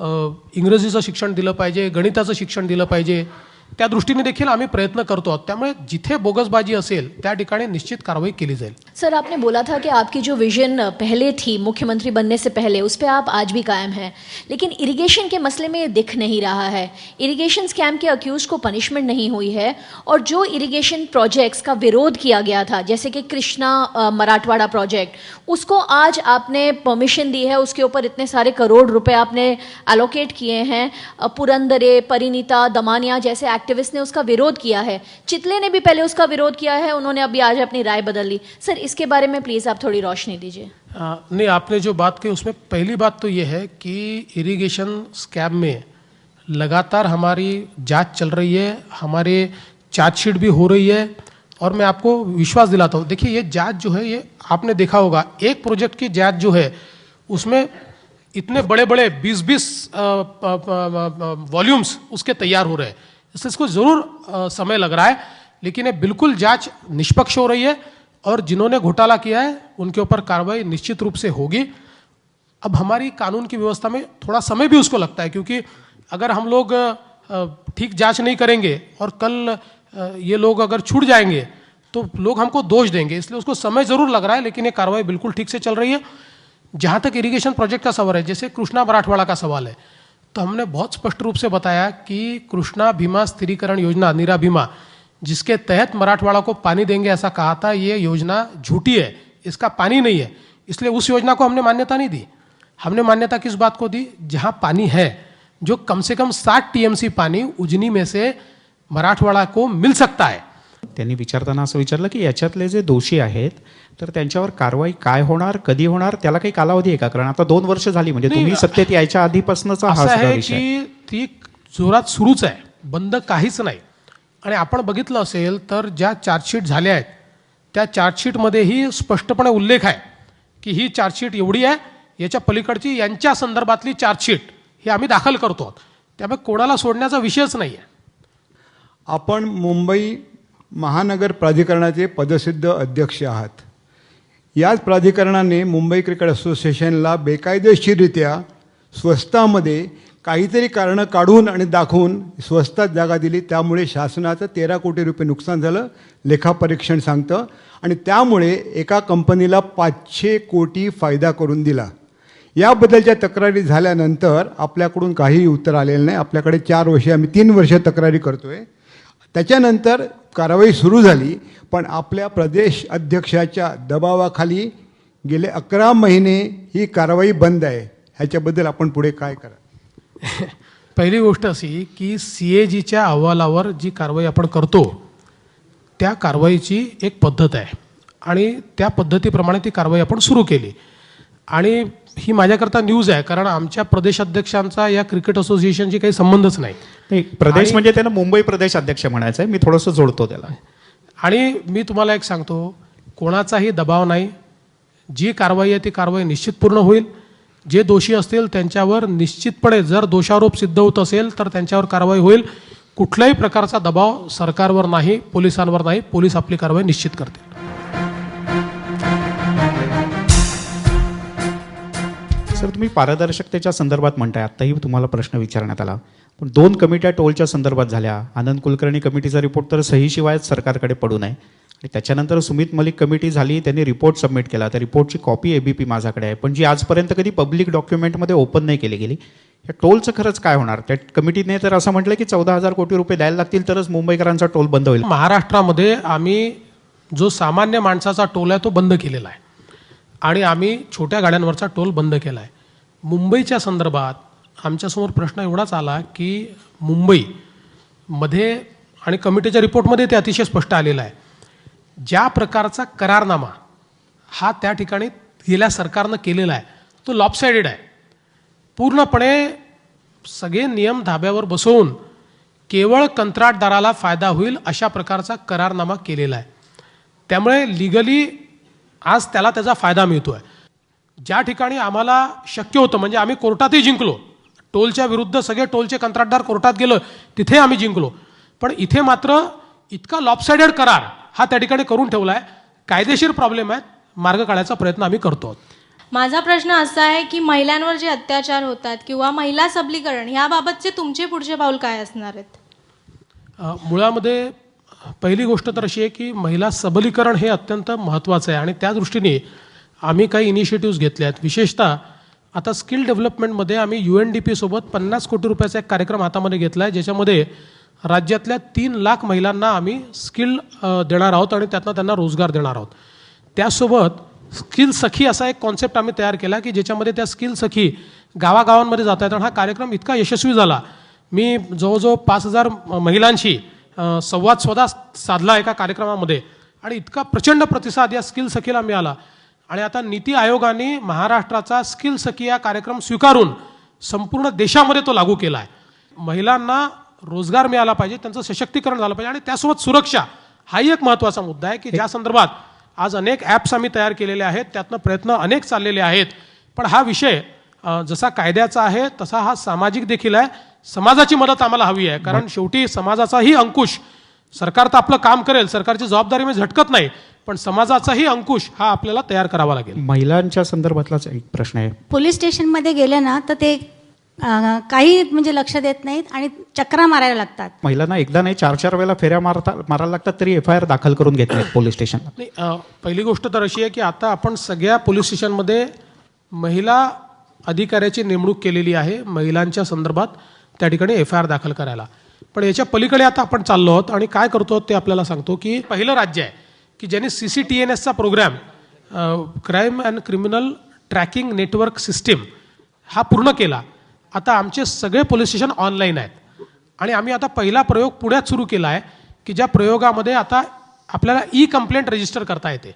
इंग्रजीचं शिक्षण दिलं पाहिजे, गणिताचं शिक्षण दिलं पाहिजे. त्या दृष्टीने देखील आम्ही प्रयत्न करतो आहोत. त्यामुळे जिथे बोगसबाजी असेल त्या ठिकाणी निश्चित कारवाई केली जाईल. सर, आपने बोला था कि आपकी जो विजन पहले थी मुख्यमंत्री बनने से पहले उस पर आप आज भी कायम हैं, लेकिन इरिगेशन के मसले में ये दिख नहीं रहा है. इरिगेशन स्कैम के अक्यूज को पनिशमेंट नहीं हुई है और जो इरिगेशन प्रोजेक्ट्स का विरोध किया गया था जैसे कि कृष्णा मराठवाड़ा प्रोजेक्ट, उसको आज आपने परमिशन दी है, उसके ऊपर इतने सारे करोड़ रुपए आपने एलोकेट किए हैं. पुरंदरे, परिणीता, दमानिया जैसे एक्टिविस्ट ने उसका विरोध किया है. चितले ने भी पहले उसका विरोध किया है, उन्होंने अभी आज अपनी राय बदल ली. सर, इसके बारे में प्लीज़ आप थोड़ी रोशनी दीजिए. नहीं, आपने जो बात की उसमें पहली बात तो ये है कि इरिगेशन स्कैम में लगातार हमारी जांच चल रही है, हमारे चार्जशीट भी हो रही है और मैं आपको विश्वास दिलाता हूँ. देखिए, ये जांच जो है ये आपने देखा होगा, एक प्रोजेक्ट की जांच जो है उसमें इतने बड़े बड़े 20-20 वॉल्यूम्स उसके तैयार हो रहे हैं. इससे इसको ज़रूर समय लग रहा है, लेकिन ये बिल्कुल जांच निष्पक्ष हो रही है और जिन्होंने घोटाला किया है उनके ऊपर कार्रवाई निश्चित रूप से होगी. अब हमारी कानून की व्यवस्था में थोड़ा समय भी उसको लगता है, क्योंकि अगर हम लोग ठीक जांच नहीं करेंगे और कल ये लोग अगर छूट जाएंगे तो लोग हमको दोष देंगे. इसलिए उसको समय ज़रूर लग रहा है, लेकिन ये कार्रवाई बिल्कुल ठीक से चल रही है. जहाँ तक इरिगेशन प्रोजेक्ट का सवाल है, जैसे कृष्णा मराठवाड़ा का सवाल है, तो हमने बहुत स्पष्ट रूप से बताया कि कृष्णा भीमा स्थिरीकरण योजना, नीरा भीमा, जिसके तहत मराठवाड़ा को पानी देंगे ऐसा कहा था, ये योजना झूठी है, इसका पानी नहीं है. इसलिए उस योजना को हमने मान्यता नहीं दी. हमने मान्यता किस बात को दी? जहाँ पानी है, जो कम से कम 60 TMC पानी उजनी में से मराठवाड़ा को मिल सकता है. त्यांनी विचारताना असं विचारलं की याच्यातले जे दोषी आहेत तर त्यांच्यावर कारवाई काय होणार, कधी होणार, त्याला काही कालावधी आहे का? कारण आता 2 वर्ष झाली, म्हणजे तुम्ही सत्तेत यायच्या आधीपासूनचा हा असं सगळा आहे विषय. की ती जोरात सुरूच आहे, बंद काहीच नाही. आणि आपण बघितलं असेल तर ज्या चार्जशीट झाल्या आहेत त्या चार्जशीटमध्येही स्पष्टपणे उल्लेख आहे की ही चार्जशीट एवढी आहे, याच्या पलीकडची यांच्या संदर्भातली चार्जशीट ही आम्ही दाखल करतो. त्यामुळे कोणाला सोडण्याचा विषयच नाही आहे. आपण मुंबई महानगर प्राधिकरणाचे पदसिद्ध अध्यक्ष आहात. याच प्राधिकरणाने मुंबई क्रिकेट असोसिएशनला बेकायदेशीररित्या स्वस्तामध्ये काहीतरी कारणं काढून आणि दाखवून स्वस्तात जागा दिली. त्यामुळे शासनाचं 13 कोटी रुपये नुकसान झालं, लेखापरीक्षण सांगतं. आणि त्यामुळे एका कंपनीला 500 कोटी फायदा करून दिला. याबद्दलच्या तक्रारी झाल्यानंतर आपल्याकडून काहीही उत्तर आलेलं नाही. आपल्याकडे 4 वर्षे, आम्ही 3 वर्ष तक्रारी करतो आहे. त्याच्यानंतर कारवाई सुरू झाली, पण आपल्या प्रदेश अध्यक्षाच्या दबावाखाली गेले 11 महिने ही कारवाई बंद आहे. ह्याच्याबद्दल आपण पुढे काय करा? पहिली गोष्ट अशी की CAGच्या अहवालावर जी कारवाई आपण करतो त्या कारवाईची एक पद्धत आहे आणि त्या पद्धतीप्रमाणे ती कारवाई आपण सुरू केली. आणि ही माझ्याकरता न्यूज आहे, कारण आमच्या प्रदेशाध्यक्षांचा या क्रिकेट असोसिएशनशी काही संबंधच नाही. प्रदेश म्हणजे त्याला मुंबई प्रदेश अध्यक्ष म्हणायचं आहे, मी थोडंसं जोडतो त्याला. आणि मी तुम्हाला एक सांगतो, कोणाचाही दबाव नाही. जी कारवाई आहे ती कारवाई निश्चित पूर्ण होईल. जे दोषी असतील त्यांच्यावर निश्चितपणे, जर दोषारोप सिद्ध होत असेल तर त्यांच्यावर कारवाई होईल. कुठल्याही प्रकारचा दबाव सरकारवर नाही, पोलिसांवर नाही. पोलीस आपली कारवाई निश्चित करतील. सर, तुम्ही पारदर्शकतेच्या संदर्भात म्हणताय, आत्ताही तुम्हाला प्रश्न विचारण्यात आला, पण 2 कमिट्या टोलच्या संदर्भात झाल्या. आनंद कुलकर्णी कमिटीचा रिपोर्ट तर सहीशिवायच सरकारकडे पडू नये, आणि त्याच्यानंतर सुमित मलिक कमिटी झाली, त्यांनी रिपोर्ट सबमिट केला. त्या रिपोर्टची कॉपी ABP माझ्याकडे आहे, पण जी आजपर्यंत कधी पब्लिक डॉक्युमेंटमध्ये ओपन नाही केली गेली. या टोलचं खरंच काय होणार? त्या कमिटीने तर असं म्हटलं की 14,000 कोटी रुपये द्यायला लागतील तरच मुंबईकरांचा टोल बंद होईल. महाराष्ट्रामध्ये आम्ही जो सामान्य माणसाचा टोल आहे तो बंद केलेला आहे, आणि आम्ही छोट्या गाड्यांवरचा टोल बंद केला आहे. मुंबईच्या संदर्भात आमच्यासमोर प्रश्न एवढाच आला की मुंबईमध्ये, आणि कमिटीच्या रिपोर्टमध्ये ते अतिशय स्पष्ट आलेलं आहे, ज्या प्रकारचा करारनामा हा त्या ठिकाणी गेल्या सरकारनं केलेला आहे तो लॉपसाइडेड आहे. पूर्णपणे सगळे नियम धाब्यावर बसवून केवळ कंत्राटदाराला फायदा होईल अशा प्रकारचा करारनामा केलेला आहे. त्यामुळे लिगली आज त्याला त्याचा फायदा मिळतो आहे. ज्या ठिकाणी आम्हाला शक्य होतं, म्हणजे आम्ही कोर्टातही जिंकलो, टोलच्या विरुद्ध सगळे टोलचे कंत्राटदार कोर्टात गेलं, तिथे आम्ही जिंकलो. पण इथे मात्र इतका लॉपसाइडेड करार हा त्या ठिकाणी करून ठेवला आहे. कायदेशीर प्रॉब्लेम आहेत, मार्ग काढायचा प्रयत्न आम्ही करतो आहोत. माझा प्रश्न असा आहे की महिलांवर जे अत्याचार होतात किंवा महिला सबलीकरण याबाबतचे तुमचे पुढचे पाऊल काय असणार आहेत? मुळामध्ये पहिली गोष्ट तर अशी आहे की महिला सबलीकरण हे अत्यंत महत्त्वाचं आहे, आणि त्या दृष्टीने आम्ही काही इनिशिएटिव्ज घेतले आहेत. विशेषतः आता स्किल डेव्हलपमेंटमध्ये आम्ही UNDP सोबत 50 कोटी रुपयाचा एक कार्यक्रम हातामध्ये घेतला आहे, ज्याच्यामध्ये राज्यातल्या 3 लाख महिलांना आम्ही स्किल देणार आहोत आणि त्यातनं त्यांना रोजगार देणार आहोत. त्यासोबत स्किल सखी असा एक कॉन्सेप्ट आम्ही तयार केला की ज्याच्यामध्ये त्या स्किल सखी गावागावांमध्ये जात आहेत. आणि हा कार्यक्रम इतका यशस्वी झाला, मी जवळजवळ 5,000 महिलांशी संवाद साधला एका कार्यक्रमामध्ये, आणि इतका प्रचंड प्रतिसाद या स्किल सखीला मिळाला. आणि आता नीती आयोगाने महाराष्ट्राचा स्किल सखी या कार्यक्रम स्वीकारून संपूर्ण देशामध्ये तो लागू केला आहे. महिलांना रोजगार मिळाला पाहिजे, त्यांचं सशक्तीकरण झालं पाहिजे, आणि त्यासोबत सुरक्षा हाही एक महत्त्वाचा मुद्दा आहे की ज्या संदर्भात आज अनेक ॲप्स आम्ही तयार केलेले आहेत, त्यातनं प्रयत्न अनेक चाललेले आहेत. पण हा विषय जसा कायद्याचा आहे तसा हा सामाजिक देखील आहे. समाजाची मदत आम्हाला हवी आहे, कारण शेवटी समाजाचाही अंकुश, सरकार तर आपलं काम करेल, सरकारची जबाबदारी मी झटकत नाही, पण समाजाचाही अंकुश हा आपल्याला तयार करावा लागेल. महिलांच्या संदर्भातलाच एक प्रश्न आहे. पोलीस स्टेशनमध्ये गेले ना तर ते काही म्हणजे लक्ष देत नाहीत आणि चक्रा मारायला लागतात. महिलांना एकदा नाही 4-4 वेळेला फेऱ्या मारायला लागतात, तरी FIR दाखल करून घेतले पोलीस स्टेशनला. नाही, पहिली गोष्ट तर अशी आहे की आता आपण सगळ्या पोलीस स्टेशनमध्ये महिला अधिकाऱ्याची नेमणूक केलेली आहे महिलांच्या संदर्भात त्या ठिकाणी FIR दाखल करायला. पण याच्या पलीकडे आता आपण चाललो आहोत आणि काय करतो ते आपल्याला सांगतो की पहिलं राज्य आहे की ज्यांनी CCTNSचा program, crime and criminal tracking network system, हा पूर्ण केला. आता आमचे सगळे पोलीस स्टेशन ऑनलाईन आहेत, आणि आम्ही आता पहिला प्रयोग पुण्यात सुरू केला आहे की ज्या प्रयोगामध्ये आता आपल्याला कंप्लेंट रजिस्टर करता येते,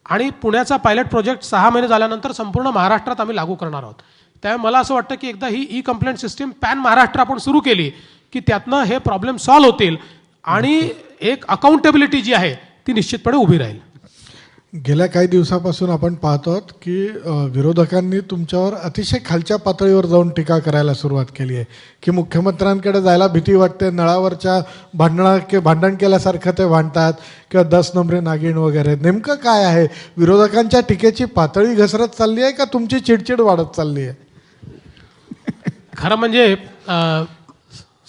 आणि पुण्याचा पायलट प्रोजेक्ट 6 महिने झाल्यानंतर संपूर्ण महाराष्ट्रात आम्ही लागू करणार आहोत. त्यामुळे मला असं वाटतं की एकदा ही कंप्लेंट सिस्टीम पॅन महाराष्ट्र आपण सुरू केली की त्यातनं हे प्रॉब्लेम सॉल्व्ह होतील, आणि एक अकाउंटेबिलिटी जी आहे ती निश्चितपणे उभी राहील. गेल्या काही दिवसापासून आपण पाहतो की विरोधकांनी तुमच्यावर अतिशय खालच्या पातळीवर जाऊन टीका करायला सुरुवात केली आहे की मुख्यमंत्र्यांकडे जायला भीती वाटते, नळावरच्या भांडण केल्यासारखं ते भांडतात किंवा 10 नंबरी नागिण वगैरे. नेमकं काय आहे? विरोधकांच्या टीकेची पातळी घसरत चालली आहे का तुमची चिडचिड वाढत चालली आहे? खरं म्हणजे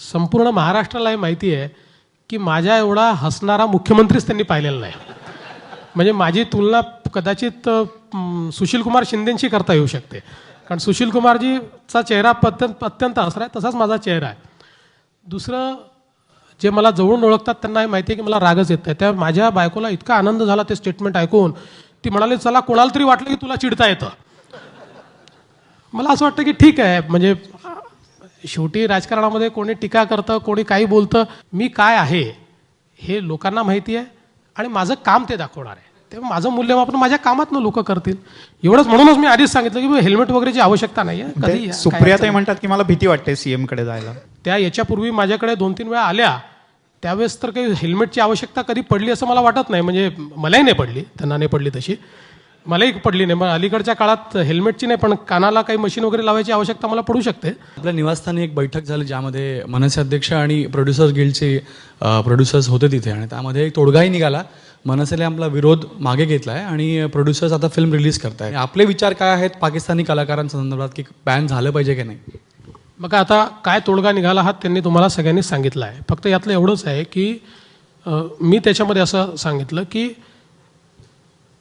संपूर्ण महाराष्ट्राला हे माहिती आहे की माझ्या एवढा हसणारा मुख्यमंत्रीच त्यांनी पाहिलेला नाही. म्हणजे माझी तुलना कदाचित सुशीलकुमार शिंदेंशी करता येऊ शकते, कारण सुशीलकुमारजीचा चेहरा अत्यंत हसरा आहे, तसाच माझा चेहरा आहे. दुसरं, जे मला जवळून ओळखतात त्यांना हे माहिती आहे की मला रागच येत नाही. त्या माझ्या बायकोला इतका आनंद झाला ते स्टेटमेंट ऐकून, ती म्हणाली चला कोणाला तरी वाटलं की तुला चिडता येतं. मला असं वाटतं की ठीक आहे, म्हणजे शेवटी राजकारणामध्ये कोणी टीका करतं, कोणी काही बोलतं, मी काय आहे हे लोकांना माहिती आहे आणि माझं काम ते दाखवणार आहे. तेव्हा माझं मूल्यमापन माझ्या कामातनं लोक करतील एवढंच. म्हणूनच मी आधीच सांगितलं की हेल्मेट वगैरेची आवश्यकता नाही आहे. कधी सुप्रियाताई म्हणतात की मला भीती वाटते CM कडे जायला. त्या याच्यापूर्वी माझ्याकडे 2-3 वेळा आल्या, त्यावेळेस तर काही हेल्मेटची आवश्यकता कधी पडली असं मला वाटत नाही. म्हणजे मलाही नाही पडली, त्यांना नाही पडली तशी. मलाही पडली नाही. मग अलीकडच्या काळात हेल्मेटची नाही, पण कानाला काही मशीन वगैरे लावायची आवश्यकता मला पडू शकते. आपल्या निवासस्थानी एक बैठक झाली ज्यामध्ये मनसे अध्यक्ष आणि प्रोड्युसर्स गिल्डचे प्रोड्युसर्स होते तिथे, आणि त्यामध्ये एक तोडगाही निघाला. मनसेने आपला विरोध मागे घेतला आहे आणि प्रोड्युसर्स आता फिल्म रिलीज करत आहे. आपले विचार काय आहेत पाकिस्तानी कलाकारांसंदर्भात, की बॅन झालं पाहिजे की नाही? मग आता काय तोडगा निघाला हा त्यांनी तुम्हाला सगळ्यांनी सांगितलं आहे. फक्त यातलं एवढंच आहे की मी त्याच्यामध्ये असं सांगितलं की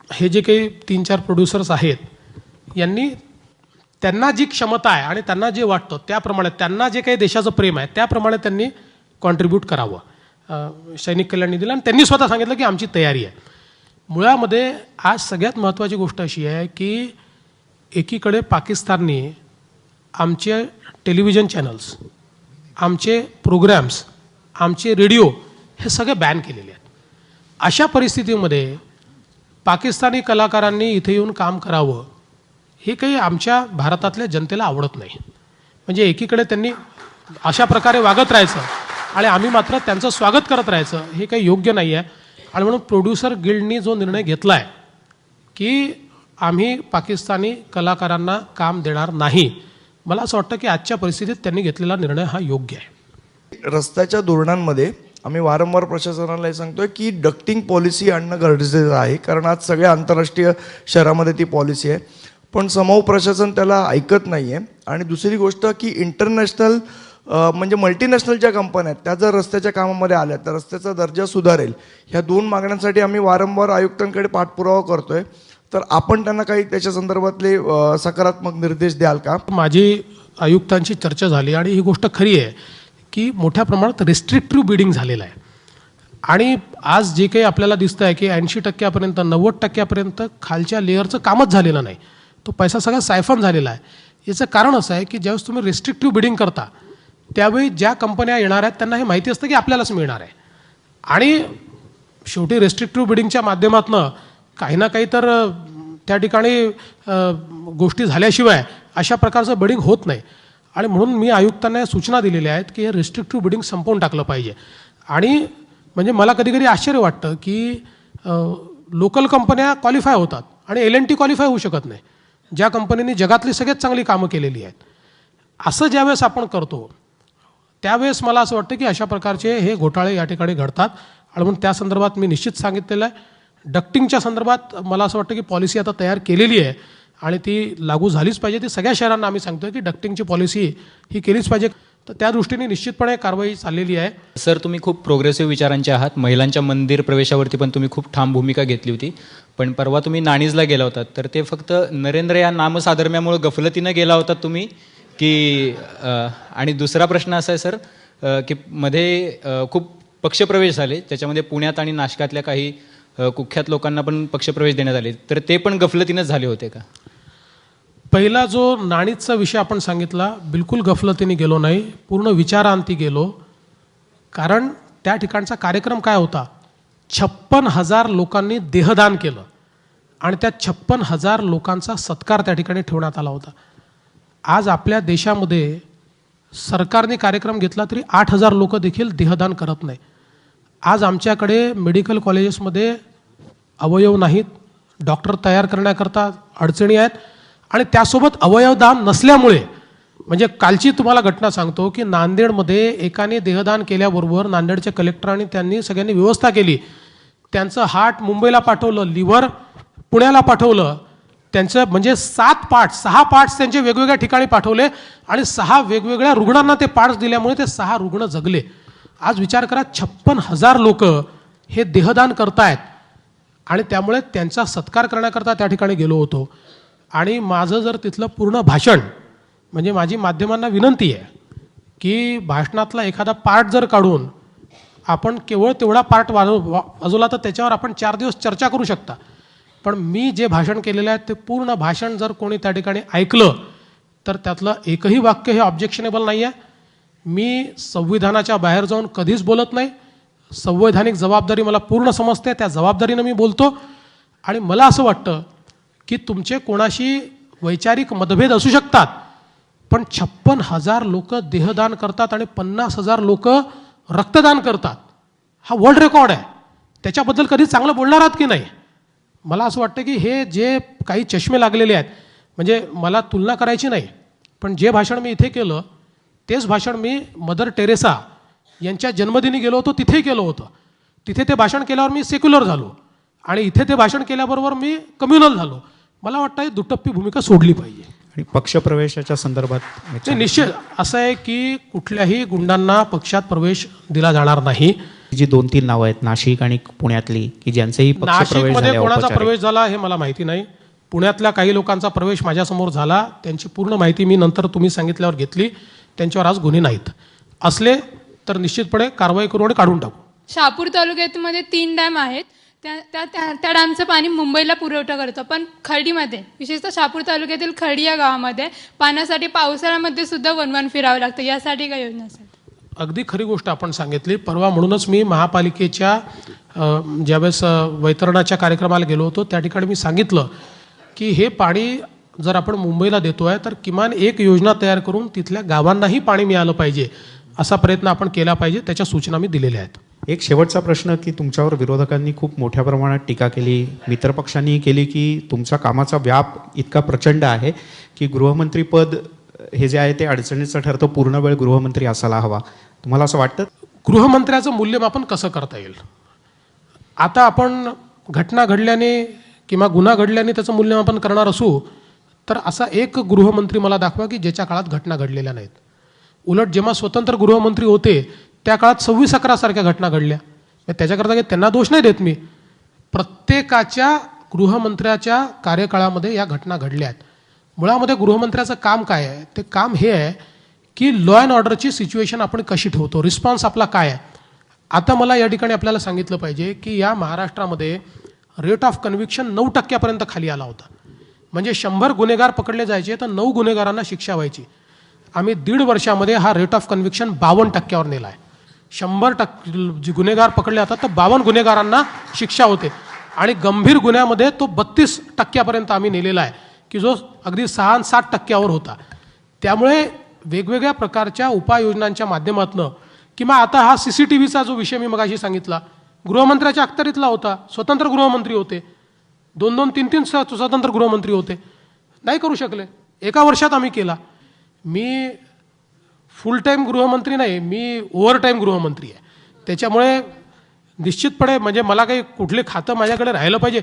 हे जे काही 3-4 प्रोड्युसर्स आहेत यांनी त्यांना जी क्षमता आहे आणि त्यांना जे वाटतं त्याप्रमाणे, त्यांना जे काही देशाचं प्रेम आहे त्याप्रमाणे त्यांनी कॉन्ट्रीब्यूट करावं. सैनिक कल्याण निधीला, आणि त्यांनी स्वतः सांगितलं की आमची तयारी आहे. मुळामध्ये आज सगळ्यात महत्त्वाची गोष्ट अशी आहे की एकीकडे पाकिस्तानने आमचे टेलिव्हिजन चॅनल्स, आमचे प्रोग्रॅम्स, आमचे रेडिओ हे सगळे बॅन केलेले आहेत. अशा परिस्थितीमध्ये पाकिस्तानी कलाकारांनी इथे येऊन काम करावं हे काही आमच्या भारतातल्या जनतेला आवडत नाही. म्हणजे एकीकडे त्यांनी अशा प्रकारे वागत राहायचं आणि आम्ही मात्र त्यांचं स्वागत करत राहायचं, हे काही योग्य नाही आहे. आणि म्हणून प्रोड्युसर गिल्डनी जो निर्णय घेतला आहे की आम्ही पाकिस्तानी कलाकारांना काम देणार नाही, मला असं वाटतं की आजच्या परिस्थितीत त्यांनी घेतलेला निर्णय हा योग्य आहे. रस्त्याच्या धोरणांमध्ये आम्ही वारंवार प्रशासनाला हे सांगतोय की डक्टिंग पॉलिसी आणणं गरजेचं आहे, कारण आज सगळ्या आंतरराष्ट्रीय शहरामध्ये ती पॉलिसी आहे, पण समूह प्रशासन त्याला ऐकत नाही आहे. आणि दुसरी गोष्ट की इंटरनॅशनल म्हणजे मल्टीनॅशनल ज्या कंपन्या आहेत त्या जर रस्त्याच्या कामामध्ये आल्या तर रस्त्याचा दर्जा सुधारेल. ह्या 2 मागण्यांसाठी आम्ही वारंवार आयुक्तांकडे पाठपुरावा करतोय, तर आपण त्यांना काही त्याच्या संदर्भातले सकारात्मक निर्देश द्याल का? माझी आयुक्तांची चर्चा झाली आणि ही गोष्ट खरी आहे की मोठ्या प्रमाणात रिस्ट्रिक्टिव्ह बिडिंग झालेलं आहे. आणि आज जे काही आपल्याला दिसतं आहे की 80% 90% खालच्या लेअरचं कामच झालेलं नाही, तो पैसा सगळा सायफन झालेला आहे. याचं कारण असं आहे की ज्यावेळेस तुम्ही रिस्ट्रिक्टिव्ह बिडिंग करता त्यावेळी ज्या कंपन्या येणार आहेत त्यांना हे माहिती असतं की आपल्यालाच मिळणार आहे. आणि शेवटी रिस्ट्रिक्टिव्ह बिडिंगच्या माध्यमातून काही ना काही तर त्या ठिकाणी गोष्टी झाल्याशिवाय अशा प्रकारचं बिडिंग होत नाही. आणि म्हणून मी आयुक्तांना सूचना दिलेल्या आहेत की हे रिस्ट्रिक्टिव्ह बिडिंग संपवून टाकलं पाहिजे. आणि म्हणजे मला कधी कधी आश्चर्य वाटतं की लोकल कंपन्या क्वालिफाय होतात आणि L&T क्वालिफाय होऊ शकत नाही, ज्या कंपनीने जगातली सगळ्यात चांगली कामं केलेली आहेत. असं ज्यावेळेस आपण करतो त्यावेळेस मला असं वाटतं की अशा प्रकारचे हे घोटाळे या ठिकाणी घडतात. आणि म्हणून त्या संदर्भात मी निश्चित सांगितलेलं आहे. डक्टिंगच्या संदर्भात मला असं वाटतं की पॉलिसी आता तयार केलेली आहे आणि ती लागू झालीच पाहिजे. ती सगळ्या शहरांना आम्ही सांगतोय की डक्टिंगची पॉलिसी ही केलीच पाहिजे. तर त्या दृष्टीने निश्चितपणे कारवाई चाललेली आहे. सर, तुम्ही खूप प्रोग्रेसिव्ह विचारांचे आहात. महिलांच्या मंदिर प्रवेशावरती पण तुम्ही खूप ठाम भूमिका घेतली होती. पण परवा तुम्ही नाणीजला गेला होतात, तर ते फक्त नरेंद्र या नामसाधर्म्यामुळे गफलतीनं गेला होता तुम्ही की? आणि दुसरा प्रश्न असा आहे सर की मध्ये खूप पक्षप्रवेश झाले, त्याच्यामध्ये पुण्यात आणि नाशकातल्या काही कुख्यात लोकांना पण पक्षप्रवेश देण्यात आले, तर ते पण गफलतीनंच झाले होते का? पहिला जो नाणीचा विषय आपण सांगितला, बिलकुल गफलतीने गेलो नाही, पूर्ण विचारांती गेलो. कारण त्या ठिकाणचा कार्यक्रम काय होता, 56,000 लोकांनी देहदान केलं आणि त्या 56,000 लोकांचा सत्कार त्या ठिकाणी ठेवण्यात आला होता. आज आपल्या देशामध्ये सरकारने कार्यक्रम घेतला तरी 8,000 लोक देखील देहदान करत नाही. आज आमच्याकडे मेडिकल कॉलेजेसमध्ये अवयव नाहीत, डॉक्टर तयार करण्याकरता अडचणी आहेत. आणि त्यासोबत अवयवदान नसल्यामुळे, म्हणजे कालची तुम्हाला घटना सांगतो की नांदेडमध्ये एकाने देहदान केल्याबरोबर नांदेडच्या कलेक्टरांनी त्यांनी सगळ्यांनी व्यवस्था केली. त्यांचं हार्ट मुंबईला पाठवलं, लिव्हर पुण्याला पाठवलं, त्यांचं म्हणजे 6 पार्ट्स त्यांचे वेगवेगळ्या ठिकाणी पाठवले आणि 6 वेगवेगळ्या रुग्णांना ते पार्ट्स दिल्यामुळे ते 6 रुग्ण जगले. आज विचार करा, 56,000 लोक हे देहदान करतायत आणि त्यामुळे त्यांचा सत्कार करण्याकरता त्या ठिकाणी गेलो होतो. आणि माझं जर तिथलं पूर्ण भाषण, म्हणजे माझी माध्यमांना विनंती आहे की भाषणातला एखादा पार्ट जर काढून आपण केवळ तेवढा पार्ट वाजवला तर त्याच्यावर आपण 4 दिवस चर्चा करू शकता. पण मी जे भाषण केलेलं आहे ते पूर्ण भाषण जर कोणी त्या ठिकाणी ऐकलं तर त्यातलं एकही वाक्य हे ऑब्जेक्शनेबल नाही आहे. मी संविधानाच्या बाहेर जाऊन कधीच बोलत नाही. संवैधानिक जबाबदारी मला पूर्ण समजते, त्या जबाबदारीनं मी बोलतो. आणि मला असं वाटतं की तुमचे कोणाशी वैचारिक मतभेद असू शकतात, पण 56,000 लोक देहदान करतात आणि 50,000 लोक रक्तदान करतात, हा वर्ल्ड रेकॉर्ड आहे. त्याच्याबद्दल कधी चांगलं बोलणार आहात की नाही? मला असं वाटतं की हे जे काही चष्मे लागलेले आहेत, म्हणजे मला तुलना करायची नाही, पण जे भाषण मी इथे केलं तेच भाषण मी मदर टेरेसा यांच्या जन्मदिनी गेलो होतो तिथेही केलं होतं. तिथे ते भाषण केल्यावर मी सेक्युलर झालो आणि इथे ते भाषण केल्याबरोबर मी कम्युनल झालो. मला वाटतं ही दुटप्पी भूमिका सोडली पाहिजे. आणि पक्षप्रवेशाच्या संदर्भात ते निश्चित असं आहे की कुठल्याही गुंडांना पक्षात प्रवेश दिला जाणार नाही. जी 2-3 नावं आहेत नाशिक आणि पुण्यातली की ज्यांचेही पक्षप्रवेश नाशिकमध्ये झाले कोणाचा औपचारिक. प्रवेश झाला हे मला माहिती नाही. पुण्यातल्या काही लोकांचा प्रवेश माझ्यासमोर झाला, त्यांची पूर्ण माहिती मी नंतर तुम्ही सांगितल्यावर घेतली. त्यांच्यावर आज गुन्हे नाहीत. असले तर निश्चितपणे कारवाई करू आणि काढून टाकू. शहापूर तालुक्यामध्ये 3 डॅम आहेत. त्या डॅमचं पाणी मुंबईला पुरवठा करतं, पण खर्डीमध्ये विशेषतः शहापूर तालुक्यातील खर्डी या गावामध्ये पाण्यासाठी पावसाळ्यामध्ये सुद्धा वनवन फिरावं लागतं. यासाठी काय योजना असेल? अगदी खरी गोष्ट आपण सांगितली. परवा म्हणूनच मी महापालिकेच्या ज्यावेळेस वैतरणाच्या कार्यक्रमाला गेलो होतो त्या ठिकाणी मी सांगितलं की हे पाणी जर आपण मुंबईला देतो आहे तर किमान एक योजना तयार करून तिथल्या गावांनाही पाणी मिळालं पाहिजे, असा प्रयत्न आपण केला पाहिजे. त्याच्या सूचना मी दिलेल्या आहेत. एक शेवटचा प्रश्न की तुमच्यावर विरोधकांनी खूप मोठ्या प्रमाणात टीका केली, मित्रपक्षांनीही केली की तुमच्या कामाचा व्याप इतका प्रचंड आहे की गृहमंत्रीपद हे जे आहे ते अडचणीचं ठरतं, पूर्ण वेळ गृहमंत्री असायला हवा. तुम्हाला असं वाटतं? गृहमंत्र्याचं मूल्यमापन कसं करता येईल? आता आपण घटना घडल्याने किंवा गुन्हा घडल्याने त्याचं मूल्यमापन करणार असू तर असा एक गृहमंत्री मला दाखवा की ज्याच्या काळात घटना घडलेल्या नाहीत. उलट जेव्हा स्वतंत्र गृहमंत्री होते त्या काळात 26/11 सारख्या घटना घडल्या. त्याच्याकरता त्यांना दोष नाही देत मी. प्रत्येकाच्या गृहमंत्र्याच्या कार्यकाळामध्ये या घटना घडल्या आहेत. मुळामध्ये गृहमंत्र्याचं काम काय आहे? ते काम हे आहे की लॉ अँड ऑर्डरची सिच्युएशन आपण कशी ठेवतो, रिस्पॉन्स आपला काय आहे. आता मला या ठिकाणी आपल्याला सांगितलं पाहिजे की या महाराष्ट्रामध्ये रेट ऑफ कन्व्हिक्शन 9% खाली आला होता. म्हणजे 100 गुन्हेगार पकडले जायचे तर 9 गुन्हेगारांना शिक्षा व्हायची. आम्ही 1.5 वर्षामध्ये हा रेट ऑफ कन्व्हिक्शन 52% नेला आहे. 100 गुन्हेगार पकडले जातात तर 52 गुन्हेगारांना शिक्षा होते आणि गंभीर गुन्ह्यामध्ये तो 32% आम्ही नेलेला आहे की जो अगदी 6-7% होता. त्यामुळे वेगवेगळ्या प्रकारच्या उपाययोजनांच्या माध्यमातून किंवा आता हा CCTVचा जो विषय मी मगाशी सांगितला, गृहमंत्र्याच्या अखत्यारीतला होता, स्वतंत्र गृहमंत्री होते, 2-2, 3-3 स्वतंत्र गृहमंत्री होते, नाही करू शकले. 1 वर्षात आम्ही केला. मी फुल टाईम गृहमंत्री नाही, मी ओव्हर टाईम गृहमंत्री आहे. त्याच्यामुळे निश्चितपणे म्हणजे मला काही कुठले खातं माझ्याकडे राहिलं पाहिजे.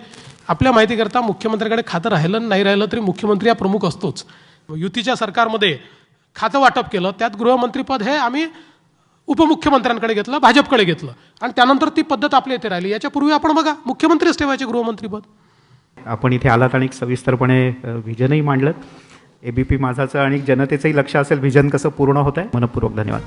आपल्या माहितीकरता मुख्यमंत्र्याकडे खातं राहिलं नाही राहिलं तरी मुख्यमंत्री हा प्रमुख असतोच. युतीच्या सरकारमध्ये खातं वाटप केलं, त्यात गृहमंत्रीपद हे आम्ही उपमुख्यमंत्र्यांकडे घेतलं, भाजपकडे घेतलं आणि त्यानंतर ती पद्धत आपल्या इथे राहिली. याच्यापूर्वी आपण बघा मुख्यमंत्रीच ठेवायचे गृहमंत्रीपद. आपण इथे आलात आणि सविस्तरपणे व्हिजनही मांडलं. ABP माझाचं आणि जनतेचंही लक्ष असेल व्हिजन कसं पूर्ण होत आहे. मनपूर्वक धन्यवाद.